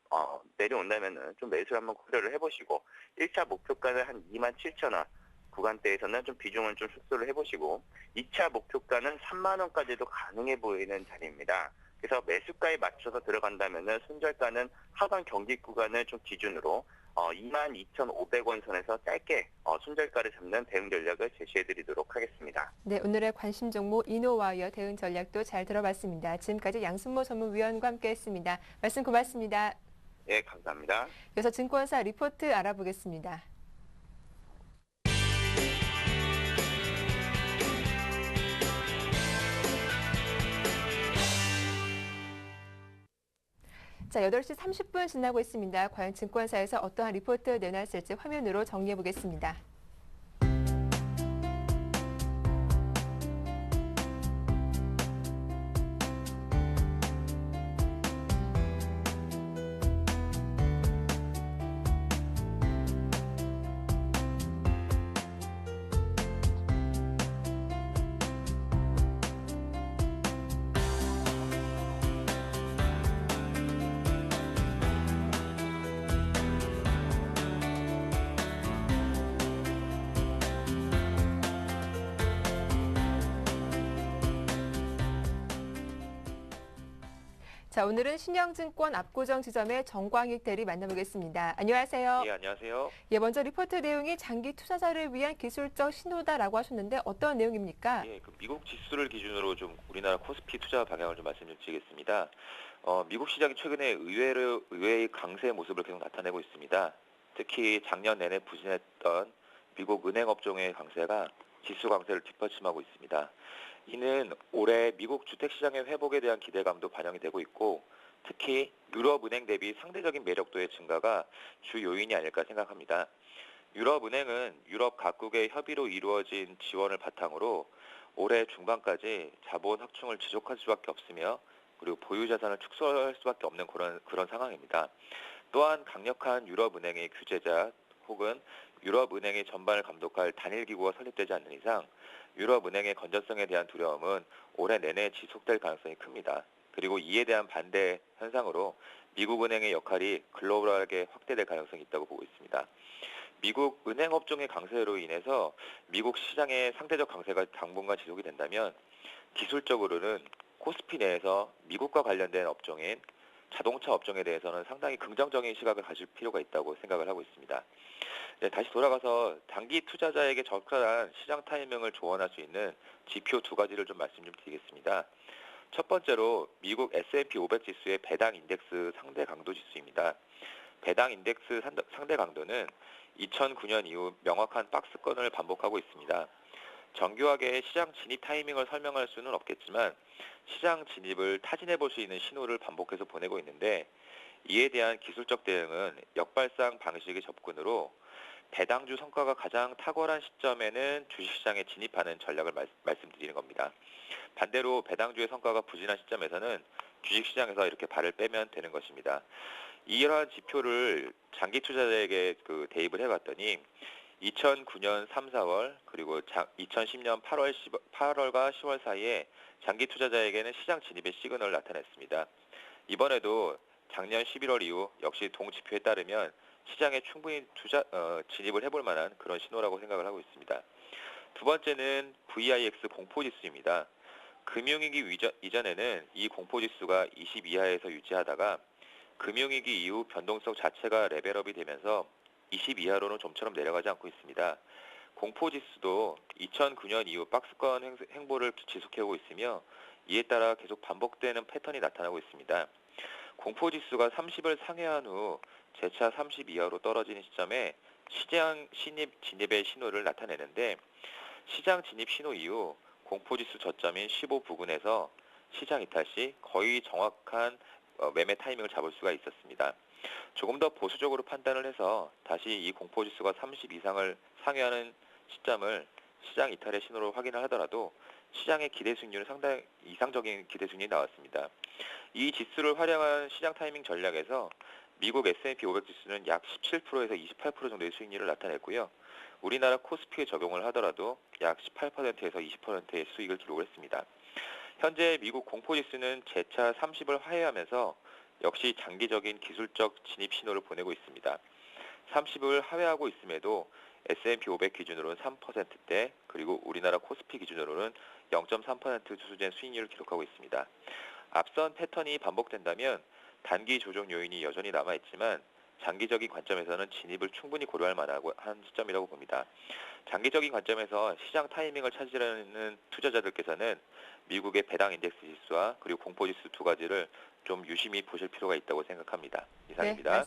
내려온다면은 좀 매수를 한번 고려를 해보시고 1차 목표가는 한 27,000원 구간대에서는 좀 비중을 좀 축소를 해보시고 2차 목표가는 3만 원까지도 가능해 보이는 자리입니다. 그래서 매수가에 맞춰서 들어간다면은 손절가는 하반 경직 구간을 좀 기준으로 22,500원 선에서 짧게 손절가를 잡는 대응 전략을 제시해드리도록 하겠습니다. 네, 오늘의 관심 종목 이노와이어 대응 전략도 잘 들어봤습니다. 지금까지 양순모 전문위원과 함께했습니다. 말씀 고맙습니다. 예, 감사합니다. 이어서 증권사 리포트 알아보겠습니다. 자, 8시 30분 지나고 있습니다. 과연 증권사에서 어떠한 리포트 내놨을지 화면으로 정리해 보겠습니다. 자, 오늘은 신영증권 압구정 지점의 정광익 대리 만나보겠습니다. 안녕하세요. 예, 안녕하세요. 예, 먼저 리포트 내용이 장기 투자자를 위한 기술적 신호다라고 하셨는데 어떤 내용입니까? 예, 미국 지수를 기준으로 좀 우리나라 코스피 투자 방향을 좀 말씀드리겠습니다. 미국 시장이 최근에 의외의 강세 모습을 계속 나타내고 있습니다. 특히 작년 내내 부진했던 미국 은행 업종의 강세가 지수 강세를 뒷받침하고 있습니다. 이는 올해 미국 주택시장의 회복에 대한 기대감도 반영이 되고 있고 특히 유럽은행 대비 상대적인 매력도의 증가가 주 요인이 아닐까 생각합니다. 유럽은행은 유럽 각국의 협의로 이루어진 지원을 바탕으로 올해 중반까지 자본 확충을 지속할 수밖에 없으며 그리고 보유 자산을 축소할 수밖에 없는 그런 상황입니다. 또한 강력한 유럽은행의 규제자 혹은 유럽은행의 전반을 감독할 단일기구가 설립되지 않는 이상 유럽은행의 건전성에 대한 두려움은 올해 내내 지속될 가능성이 큽니다. 그리고 이에 대한 반대 현상으로 미국은행의 역할이 글로벌하게 확대될 가능성이 있다고 보고 있습니다. 미국 은행 업종의 강세로 인해서 미국 시장의 상대적 강세가 당분간 지속이 된다면 기술적으로는 코스피 내에서 미국과 관련된 업종인 자동차 업종에 대해서는 상당히 긍정적인 시각을 가질 필요가 있다고 생각을 하고 있습니다. 네, 다시 돌아가서 단기 투자자에게 적절한 시장 타이밍을 조언할 수 있는 지표 두 가지를 좀 말씀 좀 드리겠습니다. 첫 번째로 미국 S&P 500 지수의 배당 인덱스 상대 강도 지수입니다. 배당 인덱스 상대 강도는 2009년 이후 명확한 박스권을 반복하고 있습니다. 정교하게 시장 진입 타이밍을 설명할 수는 없겠지만 시장 진입을 타진해 볼 수 있는 신호를 반복해서 보내고 있는데 이에 대한 기술적 대응은 역발상 방식의 접근으로 배당주 성과가 가장 탁월한 시점에는 주식시장에 진입하는 전략을 말씀드리는 겁니다. 반대로 배당주의 성과가 부진한 시점에서는 주식시장에서 이렇게 발을 빼면 되는 것입니다. 이러한 지표를 장기 투자자에게 대입을 해봤더니 2009년 3, 4월 그리고 2010년 8월과 10월 사이에 장기 투자자에게는 시장 진입의 시그널을 나타냈습니다. 이번에도 작년 11월 이후 역시 동지표에 따르면 시장에 충분히 진입을 해볼 만한 그런 신호라고 생각을 하고 있습니다. 두 번째는 VIX 공포지수입니다. 금융위기 이전에는 이 공포지수가 20 이하에서 유지하다가 금융위기 이후 변동성 자체가 레벨업이 되면서 20 이하로는 좀처럼 내려가지 않고 있습니다. 공포지수도 2009년 이후 박스권 행보를 지속해오고 있으며 이에 따라 계속 반복되는 패턴이 나타나고 있습니다. 공포지수가 30을 상회한 후 재차 30 이하로 떨어지는 시점에 시장 진입의 신호를 나타내는데 시장 진입 신호 이후 공포지수 저점인 15 부근에서 시장 이탈 시 거의 정확한 매매 타이밍을 잡을 수가 있었습니다. 조금 더 보수적으로 판단을 해서 다시 이 공포지수가 30 이상을 상회하는 시점을 시장 이탈의 신호로 확인을 하더라도 시장의 기대 수익률은 상당히 이상적인 기대 수익률이 나왔습니다. 이 지수를 활용한 시장 타이밍 전략에서 미국 S&P 500 지수는 약 17%에서 28% 정도의 수익률을 나타냈고요. 우리나라 코스피에 적용을 하더라도 약 18%에서 20%의 수익을 기록을 했습니다. 현재 미국 공포지수는 재차 30을 하회하면서 역시 장기적인 기술적 진입 신호를 보내고 있습니다. 30을 하회하고 있음에도 S&P 500 기준으로는 3%대, 그리고 우리나라 코스피 기준으로는 0.3% 수준의 수익률을 기록하고 있습니다. 앞선 패턴이 반복된다면 단기 조정 요인이 여전히 남아있지만 장기적인 관점에서는 진입을 충분히 고려할 만한 시점이라고 봅니다. 장기적인 관점에서 시장 타이밍을 찾으려는 투자자들께서는 미국의 배당 인덱스 지수와 그리고 공포지수 두 가지를 좀 유심히 보실 필요가 있다고 생각합니다. 이상입니다.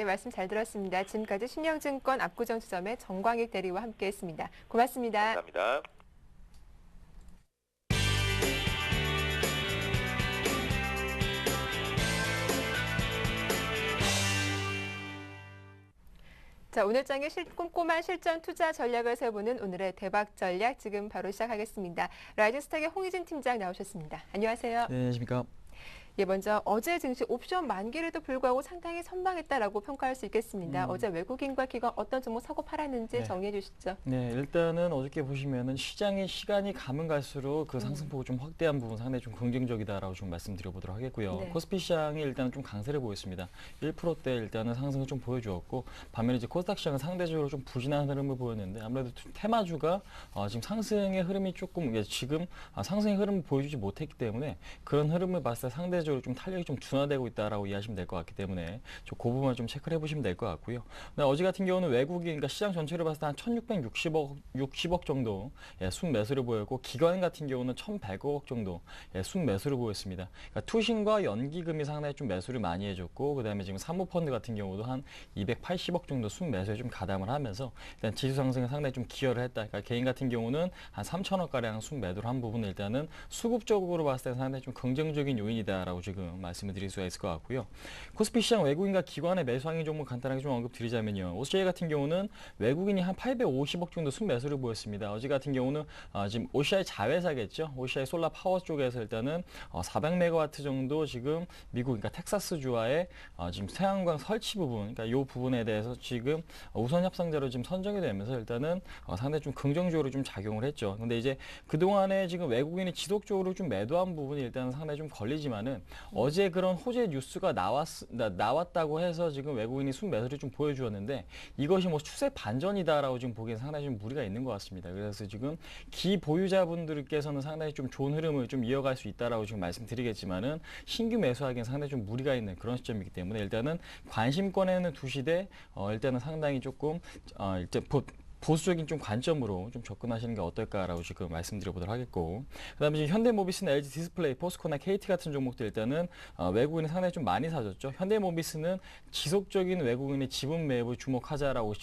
말씀 잘 들었습니다. 지금까지 신영증권 압구정투자의 정광익 대리와 함께했습니다. 고맙습니다. 감사합니다. 자, 오늘 장의 꼼꼼한 실전 투자 전략을 세우는 오늘의 대박 전략 지금 바로 시작하겠습니다. 라이징스탁의 홍희진 팀장 나오셨습니다. 안녕하세요. 네, 안녕하십니까. 먼저 어제 증시 옵션 만기에도 불구하고 상당히 선방했다라고 평가할 수 있겠습니다. 어제 외국인과 기관 어떤 종목 사고 팔았는지 정리해 주시죠. 네, 일단은 어저께 보시면은 시장의 시간이 가면 갈수록 그 상승폭이 좀 확대한 부분 상당히 좀 긍정적이다라고 좀 말씀드려보도록 하겠고요. 네. 코스피 시장이 일단은 좀 강세를 보였습니다. 1%대 일단은 상승을 좀 보여주었고, 반면에 이제 코스닥 시장은 상대적으로 좀 부진한 흐름을 보였는데, 아무래도 테마주가 지금 상승의 흐름이 조금 지금 상승의 흐름을 보여주지 못했기 때문에 그런 흐름을 봤을 때 상대적으로 좀 탄력이 좀 둔화되고 있다라고 이해하시면 될 것 같기 때문에 그 부분을 좀 체크를 해보시면 될 것 같고요. 어제 같은 경우는 외국인, 그러니까 시장 전체를 봤을 때 한 1,660억 정도 순매수를 보였고, 기관 같은 경우는 1,100억 정도 순매수를 보였습니다. 그러니까 투신과 연기금이 상당히 좀 매수를 많이 해줬고, 그다음에 지금 사모펀드 같은 경우도 한 280억 정도 순매수에 좀 가담을 하면서 일단 지수 상승에 상당히 좀 기여를 했다. 그러니까 개인 같은 경우는 한 3천억 가량 순매도를 한 부분은 일단은 수급적으로 봤을 때 상당히 좀 긍정적인 요인이다라고 지금 말씀을 드릴 수가 있을 것 같고요. 코스피 시장 외국인과 기관의 매수 항의 종목 간단하게 좀 언급드리자면요. OCI 같은 경우는 외국인이 한 850억 정도 순매수를 보였습니다. 어제 같은 경우는 지금 OCI 자회사겠죠. OCI 솔라 파워 쪽에서 일단은 400메가와트 정도 지금 미국, 그러니까 텍사스주와의 지금 태양광 설치 부분, 그러니까 이 부분에 대해서 지금 우선 협상자로 지금 선정이 되면서 일단은 상당히 좀 긍정적으로 좀 작용을 했죠. 근데 이제 그동안에 지금 외국인이 지속적으로 좀 매도한 부분이 일단은 상당히 좀 걸리지만은 어제 그런 호재 뉴스가 나왔다고 해서 지금 외국인이 순매수를 좀 보여주었는데, 이것이 뭐 추세 반전이다라고 지금 보기엔 상당히 좀 무리가 있는 것 같습니다. 그래서 지금 기보유자분들께서는 상당히 좀 좋은 흐름을 좀 이어갈 수 있다라고 지금 말씀드리겠지만은, 신규 매수하기엔 상당히 좀 무리가 있는 그런 시점이기 때문에 일단은 관심권에는 두시되 일단은 상당히 조금 일단 보수적인 좀 관점으로 좀 접근하시는 게 어떨까라고 지금 말씀드려보도록 하겠고, 그다음에 지금 현대모비스나 LG 디스플레이, 포스코나 KT 같은 종목들 일단은 외국인이 상당히 좀 많이 사줬죠. 현대모비스는 지속적인 외국인의 지분 매입을 주목하자라고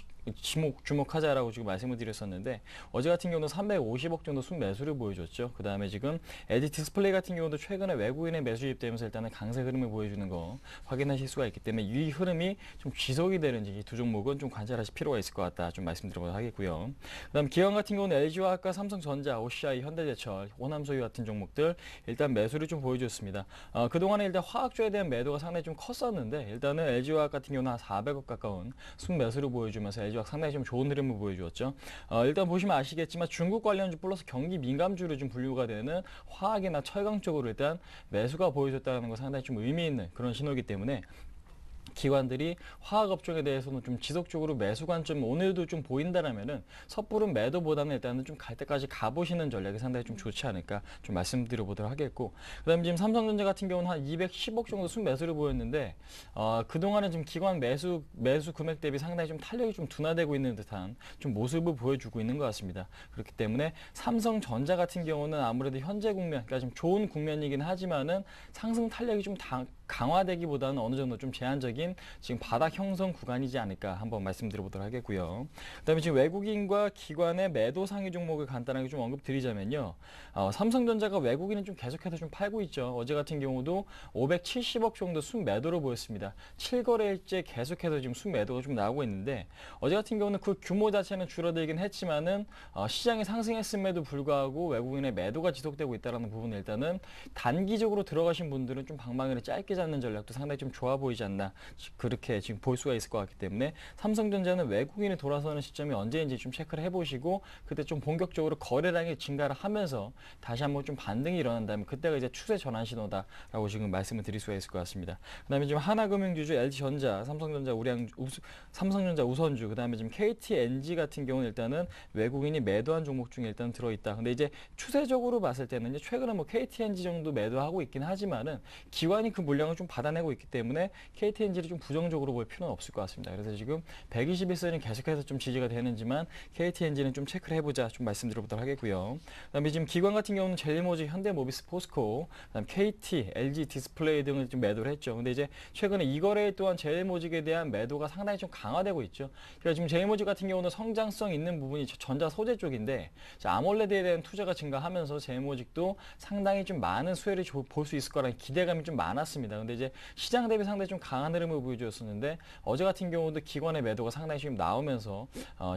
지금 말씀을 드렸었는데, 어제 같은 경우는 350억 정도 순매수를 보여줬죠. 그 다음에 지금 LG 디스플레이 같은 경우도 최근에 외국인의 매수 유입되면서 일단은 강세 흐름을 보여주는 거 확인하실 수가 있기 때문에 이 흐름이 좀 지속이 되는지 이 두 종목은 좀 관찰하실 필요가 있을 것 같다 좀 말씀드려보도록 하겠고요. 그 다음 기관 같은 경우는 LG화학과 삼성전자, OCI, 현대제철, 호남소유 같은 종목들 일단 매수를 좀 보여줬습니다. 그동안에 일단 화학주에 대한 매도가 상당히 좀 컸었는데, 일단은 LG화학 같은 경우는 한 400억 가까운 순매수를 보여주면서 LG화학 상당히 좀 좋은 흐름을 보여주었죠. 일단 보시면 아시겠지만 중국 관련주 플러스 경기 민감주로 좀 분류가 되는 화학이나 철강 쪽으로 일단 매수가 보여줬다는 거 상당히 좀 의미 있는 그런 신호이기 때문에 기관들이 화학업종에 대해서는 좀 지속적으로 매수 관점 오늘도 좀 보인다라면은 섣부른 매도보다는 일단은 좀 갈 때까지 가보시는 전략이 상당히 좀 좋지 않을까 좀 말씀드려보도록 하겠고, 그다음에 지금 삼성전자 같은 경우는 한 210억 정도 순매수를 보였는데 그동안은 지금 기관 매수 금액 대비 상당히 좀 탄력이 좀 둔화되고 있는 듯한 좀 모습을 보여주고 있는 것 같습니다. 그렇기 때문에 삼성전자 같은 경우는 아무래도 현재 국면, 그러니까 좀 좋은 국면이긴 하지만은 상승 탄력이 좀 강화되기보다는 어느 정도 좀 제한적인 전반적인 지금 바닥 형성 구간이지 않을까 한번 말씀드려보도록 하겠고요. 그다음에 지금 외국인과 기관의 매도 상위 종목을 간단하게 좀 언급드리자면요. 삼성전자가 외국인은 좀 계속해서 좀 팔고 있죠. 어제 같은 경우도 570억 정도 순매도로 보였습니다. 7거래일째 계속해서 지금 순매도가 좀 나오고 있는데 어제 같은 경우는 그 규모 자체는 줄어들긴 했지만은 시장이 상승했음에도 불구하고 외국인의 매도가 지속되고 있다는 부분은 일단은 단기적으로 들어가신 분들은 좀 방망이를 짧게 잡는 전략도 상당히 좀 좋아 보이지 않나 그렇게 지금 볼 수가 있을 것 같기 때문에 삼성전자는 외국인이 돌아서는 시점이 언제인지 좀 체크를 해보시고 그때 좀 본격적으로 거래량이 증가를 하면서 다시 한번 좀 반등이 일어난다면 그때가 이제 추세 전환 신호다라고 지금 말씀을 드릴 수가 있을 것 같습니다. 그다음에 지금 하나금융주주, LG전자, 삼성전자 우선주, 그다음에 지금 KTNG 같은 경우는 일단은 외국인이 매도한 종목 중에 일단 들어있다. 근데 이제 추세적으로 봤을 때는 이제 최근에 뭐 KTNG 정도 매도하고 있긴 하지만은 기관이 그 물량을 좀 받아내고 있기 때문에 KTNG를 좀 부정적으로 볼 필요는 없을 것 같습니다. 그래서 지금 121선이 계속해서 좀 지지가 되는지만 KTNG는 좀 체크를 해보자 좀 말씀드려보도록 하겠고요. 그다음에 지금 기관 같은 경우는 젤리모직, 현대모비스, 포스코, 그다음 KT, LG 디스플레이 등을 좀 매도를 했죠. 근데 이제 최근에 이 거래일 또한 젤리모직에 대한 매도가 상당히 좀 강화되고 있죠. 그러니까 지금 젤리모직 같은 경우는 성장성 있는 부분이 전자 소재 쪽인데 아몰레드에 대한 투자가 증가하면서 젤리모직도 상당히 좀 많은 수혜를 볼 수 있을 거라는 기대감이 좀 많았습니다. 근데 이제 시장 대비 상당히 좀 강한 흐름을 보여주었었는데 어제 같은 경우도 기관의 매도가 상당히 지금 나오면서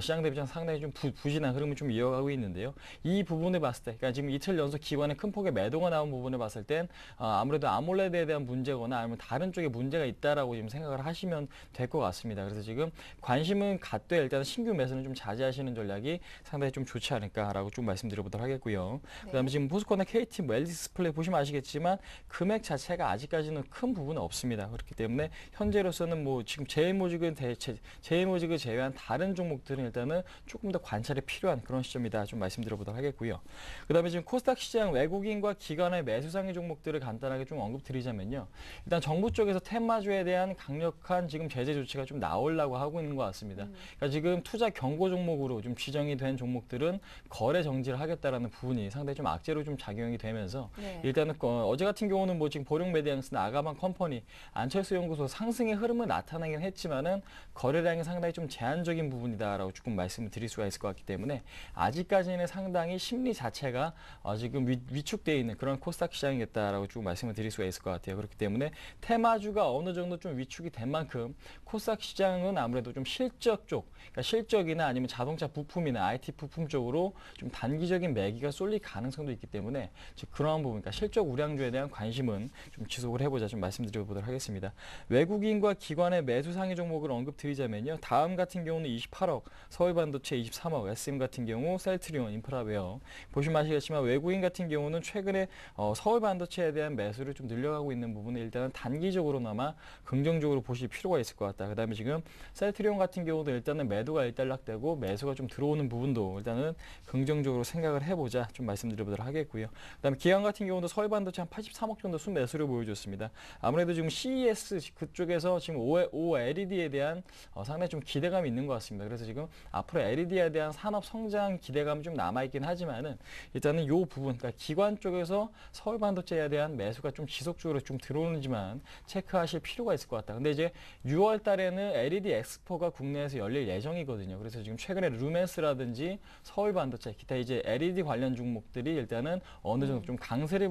시장 대비 상당히 좀 부진한 흐름을 좀 이어가고 있는데요. 이 부분을 봤을 때, 그러니까 지금 이틀 연속 기관의 큰 폭의 매도가 나온 부분을 봤을 땐 아무래도 아몰레드에 대한 문제거나 아니면 다른 쪽에 문제가 있다라고 지금 생각을 하시면 될 것 같습니다. 그래서 지금 관심은 갖되 일단 신규 매수는 좀 자제하시는 전략이 상당히 좀 좋지 않을까라고 좀 말씀드려보도록 하겠고요. 그다음에 지금 포스코나 KT, LG 디스플레이 보시면 아시겠지만 금액 자체가 아직까지는 큰 부분은 없습니다. 그렇기 때문에 현재로서는 뭐 지금 제일모직을 제외한 다른 종목들은 일단은 조금 더 관찰이 필요한 그런 시점이다 좀 말씀드려보도록 하겠고요. 그다음에 지금 코스닥 시장 외국인과 기관의 매수 상위 종목들을 간단하게 좀 언급드리자면요. 일단 정부 쪽에서 테마주에 대한 강력한 지금 제재 조치가 좀 나오려고 하고 있는 것 같습니다. 그러니까 지금 투자 경고 종목으로 좀 지정이 된 종목들은 거래 정지를 하겠다라는 부분이 상당히 좀 악재로 좀 작용이 되면서 일단은 어제 같은 경우는 뭐 지금 보령메디앙스나 아가방 컴퍼니, 안철수 연구소 상승의 흐름은 나타나긴 했지만은 거래량이 상당히 좀 제한적인 부분이다라고 조금 말씀을 드릴 수가 있을 것 같기 때문에 아직까지는 상당히 심리 자체가 지금 위축되어 있는 그런 코스닥 시장이겠다라고 좀 말씀을 드릴 수가 있을 것 같아요. 그렇기 때문에 테마주가 어느 정도 좀 위축이 된 만큼 코스닥 시장은 아무래도 좀 실적 쪽, 그러니까 실적이나 아니면 자동차 부품이나 IT 부품 쪽으로 좀 단기적인 매기가 쏠릴 가능성도 있기 때문에 그러한 부분, 그러니까 실적 우량주에 대한 관심은 좀 지속을 해보자 좀 말씀드려보도록 하겠습니다. 외국인과 기관의 매수 상위 종목을 언급드리자면요. 다음 같은 경우는 28억, 서울반도체 23억, SM 같은 경우 셀트리온, 인프라웨어. 보시면 아시겠지만 외국인 같은 경우는 최근에 서울반도체에 대한 매수를 좀 늘려가고 있는 부분은 일단은 단기적으로나마 긍정적으로 보실 필요가 있을 것 같다. 그다음에 지금 셀트리온 같은 경우도 일단은 매도가 일단락되고 매수가 좀 들어오는 부분도 일단은 긍정적으로 생각을 해보자 좀 말씀드려보도록 하겠고요. 그다음에 기관 같은 경우도 서울반도체 한 83억 정도 순매수를 보여줬습니다. 아무래도 지금 CES 그쪽에서 지금 OLED에 대한 상당히 좀 기대감이 있는 것 같습니다. 그래서 지금 앞으로 LED에 대한 산업 성장 기대감이 좀 남아있긴 하지만은 일단은 이 부분, 그러니까 기관 쪽에서 서울반도체에 대한 매수가 좀 지속적으로 좀 들어오는지만 체크하실 필요가 있을 것 같다. 근데 이제 6월 달에는 LED 엑스포가 국내에서 열릴 예정이거든요. 그래서 지금 최근에 루멘스라든지 서울반도체, 기타 이제 LED 관련 종목들이 일단은 어느 정도 좀 강세를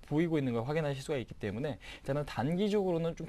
보이고 있는 걸 확인하실 수가 있기 때문에 일단은 단기적으로는 좀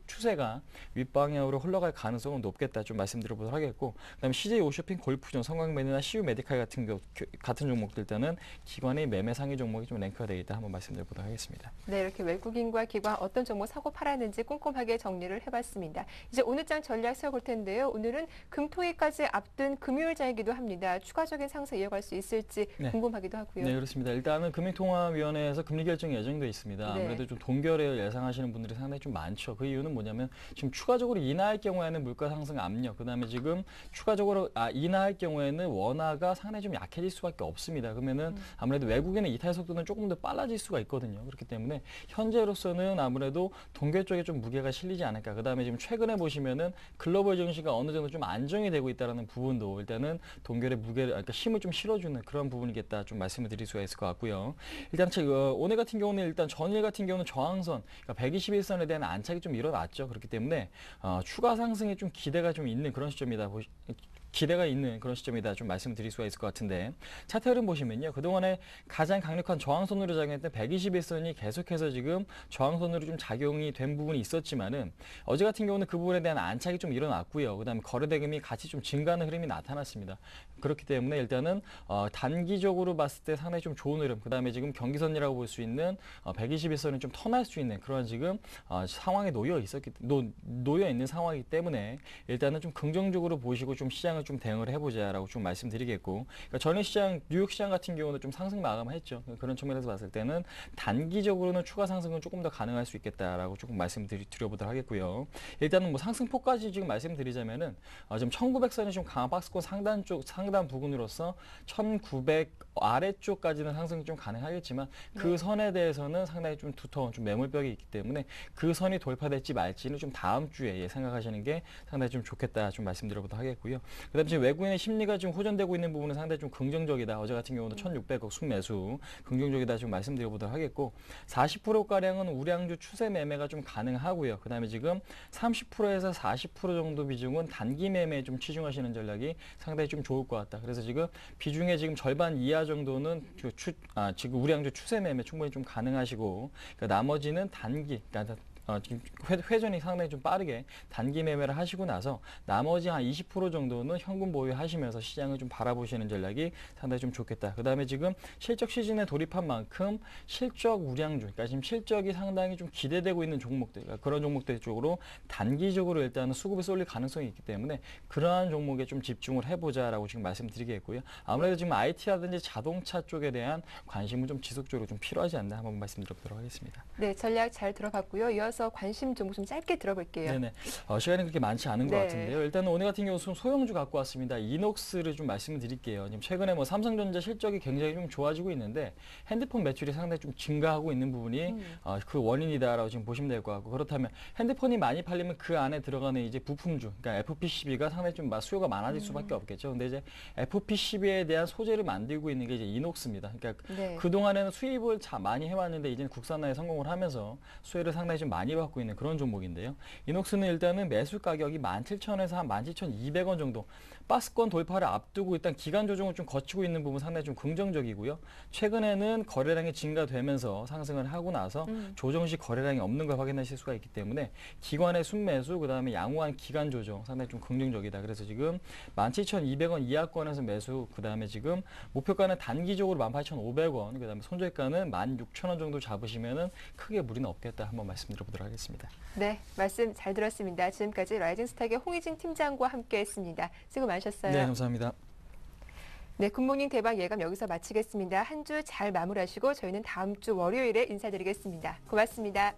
추세가 윗방향으로 흘러갈 가능성은 높겠다 좀 말씀드려보도록 하겠고, 그다음에 CJ 오쇼핑, 골프존, 성광매매나 CU 메디칼 같은 종목들 일단은 기관의 매매 상위 종목이 좀 랭크가 되어 있다 한번 말씀드려보도록 하겠습니다. 네, 이렇게 외국인과 기관 어떤 종목 사고 팔았는지 꼼꼼하게 정리를 해봤습니다. 이제 오늘 장 전략 세워볼 텐데요. 오늘은 금토일까지 앞둔 금요일장이기도 합니다. 추가적인 상승 이어갈 수 있을지 궁금하기도 하고요. 네, 그렇습니다. 일단은 금융통화위원회에서 금리 결정이 예정돼 있습니다. 아무래도 좀 동결을 예상하시는 분들이 상당히 좀 많죠. 그 이유는 뭐냐면 지금 추가적으로 인하할 경우에는 물가 상승 압력, 그다음에 지금 추가적으로 인하할 경우에는 원화가 상당히 좀 약해질 수밖에 없습니다. 그러면은 아무래도 외국인의 이탈 속도는 조금 더 빨라질 수가 있거든요. 그렇기 때문에 현재로서는 아무래도 동결 쪽에 좀 무게가 실리지 않을까. 그다음에 지금 최근에 보시면은 글로벌 증시가 어느 정도 좀 안정이 되고 있다는 부분도 일단은 동결의 무게를, 그러니까 힘을 좀 실어주는 그런 부분이겠다 좀 말씀을 드릴 수가 있을 것 같고요. 일단 오늘 같은 같은 경우는 일단 전일 같은 경우는 저항선, 그러니까 121선에 대한 안착이 좀 일어났죠. 그렇기 때문에 추가 상승에 좀 기대가 좀 있는 그런 시점이다. 기대가 있는 그런 시점이다 좀 말씀드릴 수가 있을 것 같은데 차트 흐름 보시면요. 그동안에 가장 강력한 저항선으로 작용했던 121선이 계속해서 지금 저항선으로 좀 작용이 된 부분이 있었지만은 어제 같은 경우는 그 부분에 대한 안착이 좀 일어났고요. 그다음에 거래대금이 같이 좀 증가하는 흐름이 나타났습니다. 그렇기 때문에 일단은 단기적으로 봤을 때 상당히 좀 좋은 흐름, 그다음에 지금 경기선이라고 볼 수 있는 121선을 좀 턴할 수 있는 그런 지금 상황에 놓여 있는 상황이기 때문에 일단은 좀 긍정적으로 보시고 좀 시장을 좀 대응을 해보자라고 좀 말씀드리겠고, 그러니까 전일 시장, 뉴욕 시장 같은 경우는 좀 상승 마감했죠. 그런 측면에서 봤을 때는 단기적으로는 추가 상승은 조금 더 가능할 수 있겠다라고 조금 말씀드려보도록 하겠고요. 일단은 뭐 상승폭까지 지금 말씀드리자면은 지금 1900선이 좀 강한 박스권 상단 부근으로서 1900 아래쪽까지는 상승이 좀 가능하겠지만 그 선에 대해서는 상당히 좀 두터운 좀 매물벽이 있기 때문에 그 선이 돌파될지 말지는 좀 다음 주에 생각하시는 게 상당히 좀 좋겠다 좀 말씀드려보도록 하겠고요. 그다음에 지금 외국인의 심리가 지금 호전되고 있는 부분은 상당히 좀 긍정적이다. 어제 같은 경우는 1,600억 순매수 긍정적이다 좀 말씀드려보도록 하겠고 40%가량은 우량주 추세 매매가 좀 가능하고요. 그다음에 지금 30%에서 40% 정도 비중은 단기 매매에 좀 치중하시는 전략이 상당히 좀 좋을 것 같다. 그래서 지금 비중의 지금 절반 이하 정도는 지금 우량주 추세 매매 충분히 좀 가능하시고 그러니까 나머지는 단기, 그러니까 지금 회전이 상당히 좀 빠르게 단기 매매를 하시고 나서 나머지 한 20% 정도는 현금 보유하시면서 시장을 좀 바라보시는 전략이 상당히 좀 좋겠다. 그 다음에 지금 실적 시즌에 돌입한 만큼 실적 우량주, 그러니까 지금 실적이 상당히 좀 기대되고 있는 종목들, 그러니까 그런 종목들 쪽으로 단기적으로 일단은 수급이 쏠릴 가능성이 있기 때문에 그러한 종목에 좀 집중을 해보자라고 지금 말씀드리겠고요. 아무래도 지금 IT라든지 자동차 쪽에 대한 관심은 좀 지속적으로 좀 필요하지 않나 한번 말씀드려보도록 하겠습니다. 네, 전략 잘 들어봤고요. 이어서 관심 종목 좀 짧게 들어볼게요. 네네. 시간이 그렇게 많지 않은 것 같은데요. 일단은 오늘 같은 경우 소형주 갖고 왔습니다. 이녹스를 좀 말씀을 드릴게요. 지금 최근에 뭐 삼성전자 실적이 굉장히 좀 좋아지고 있는데 핸드폰 매출이 상당히 좀 증가하고 있는 부분이 그 원인이다라고 지금 보시면 될 것 같고, 그렇다면 핸드폰이 많이 팔리면 그 안에 들어가는 이제 부품주, 그러니까 FPCB가 상당히 좀 수요가 많아질 수밖에 없겠죠. 근데 이제 FPCB에 대한 소재를 만들고 있는 게 이제 이녹스입니다. 그러니까 그 동안에는 수입을 많이 해왔는데 이제는 국산화에 성공을 하면서 수혜를 상당히 좀 많이 받고 있는 그런 종목인데요. 이녹스는 일단은 매수 가격이 17,000원에서 한 17,200원 정도, 박스권 돌파를 앞두고 일단 기간 조정을 좀 거치고 있는 부분 상당히 좀 긍정적이고요. 최근에는 거래량이 증가되면서 상승을 하고 나서 조정 시 거래량이 없는 걸 확인하실 수가 있기 때문에 기관의 순매수, 그다음에 양호한 기간 조정 상당히 좀 긍정적이다. 그래서 지금 17,200원 이하권에서 매수, 그다음에 지금 목표가는 단기적으로 18,500원, 그다음에 손절가는 16,000원 정도 잡으시면은 크게 무리는 없겠다. 한번 말씀드려보도록 하겠습니다. 네, 말씀 잘 들었습니다. 지금까지 라이징스탁의 홍희진 팀장과 함께했습니다. 수고 많으셨어요. 네, 감사합니다. 네, 굿모닝 대박 예감 여기서 마치겠습니다. 한 주 잘 마무리하시고 저희는 다음 주 월요일에 인사드리겠습니다. 고맙습니다.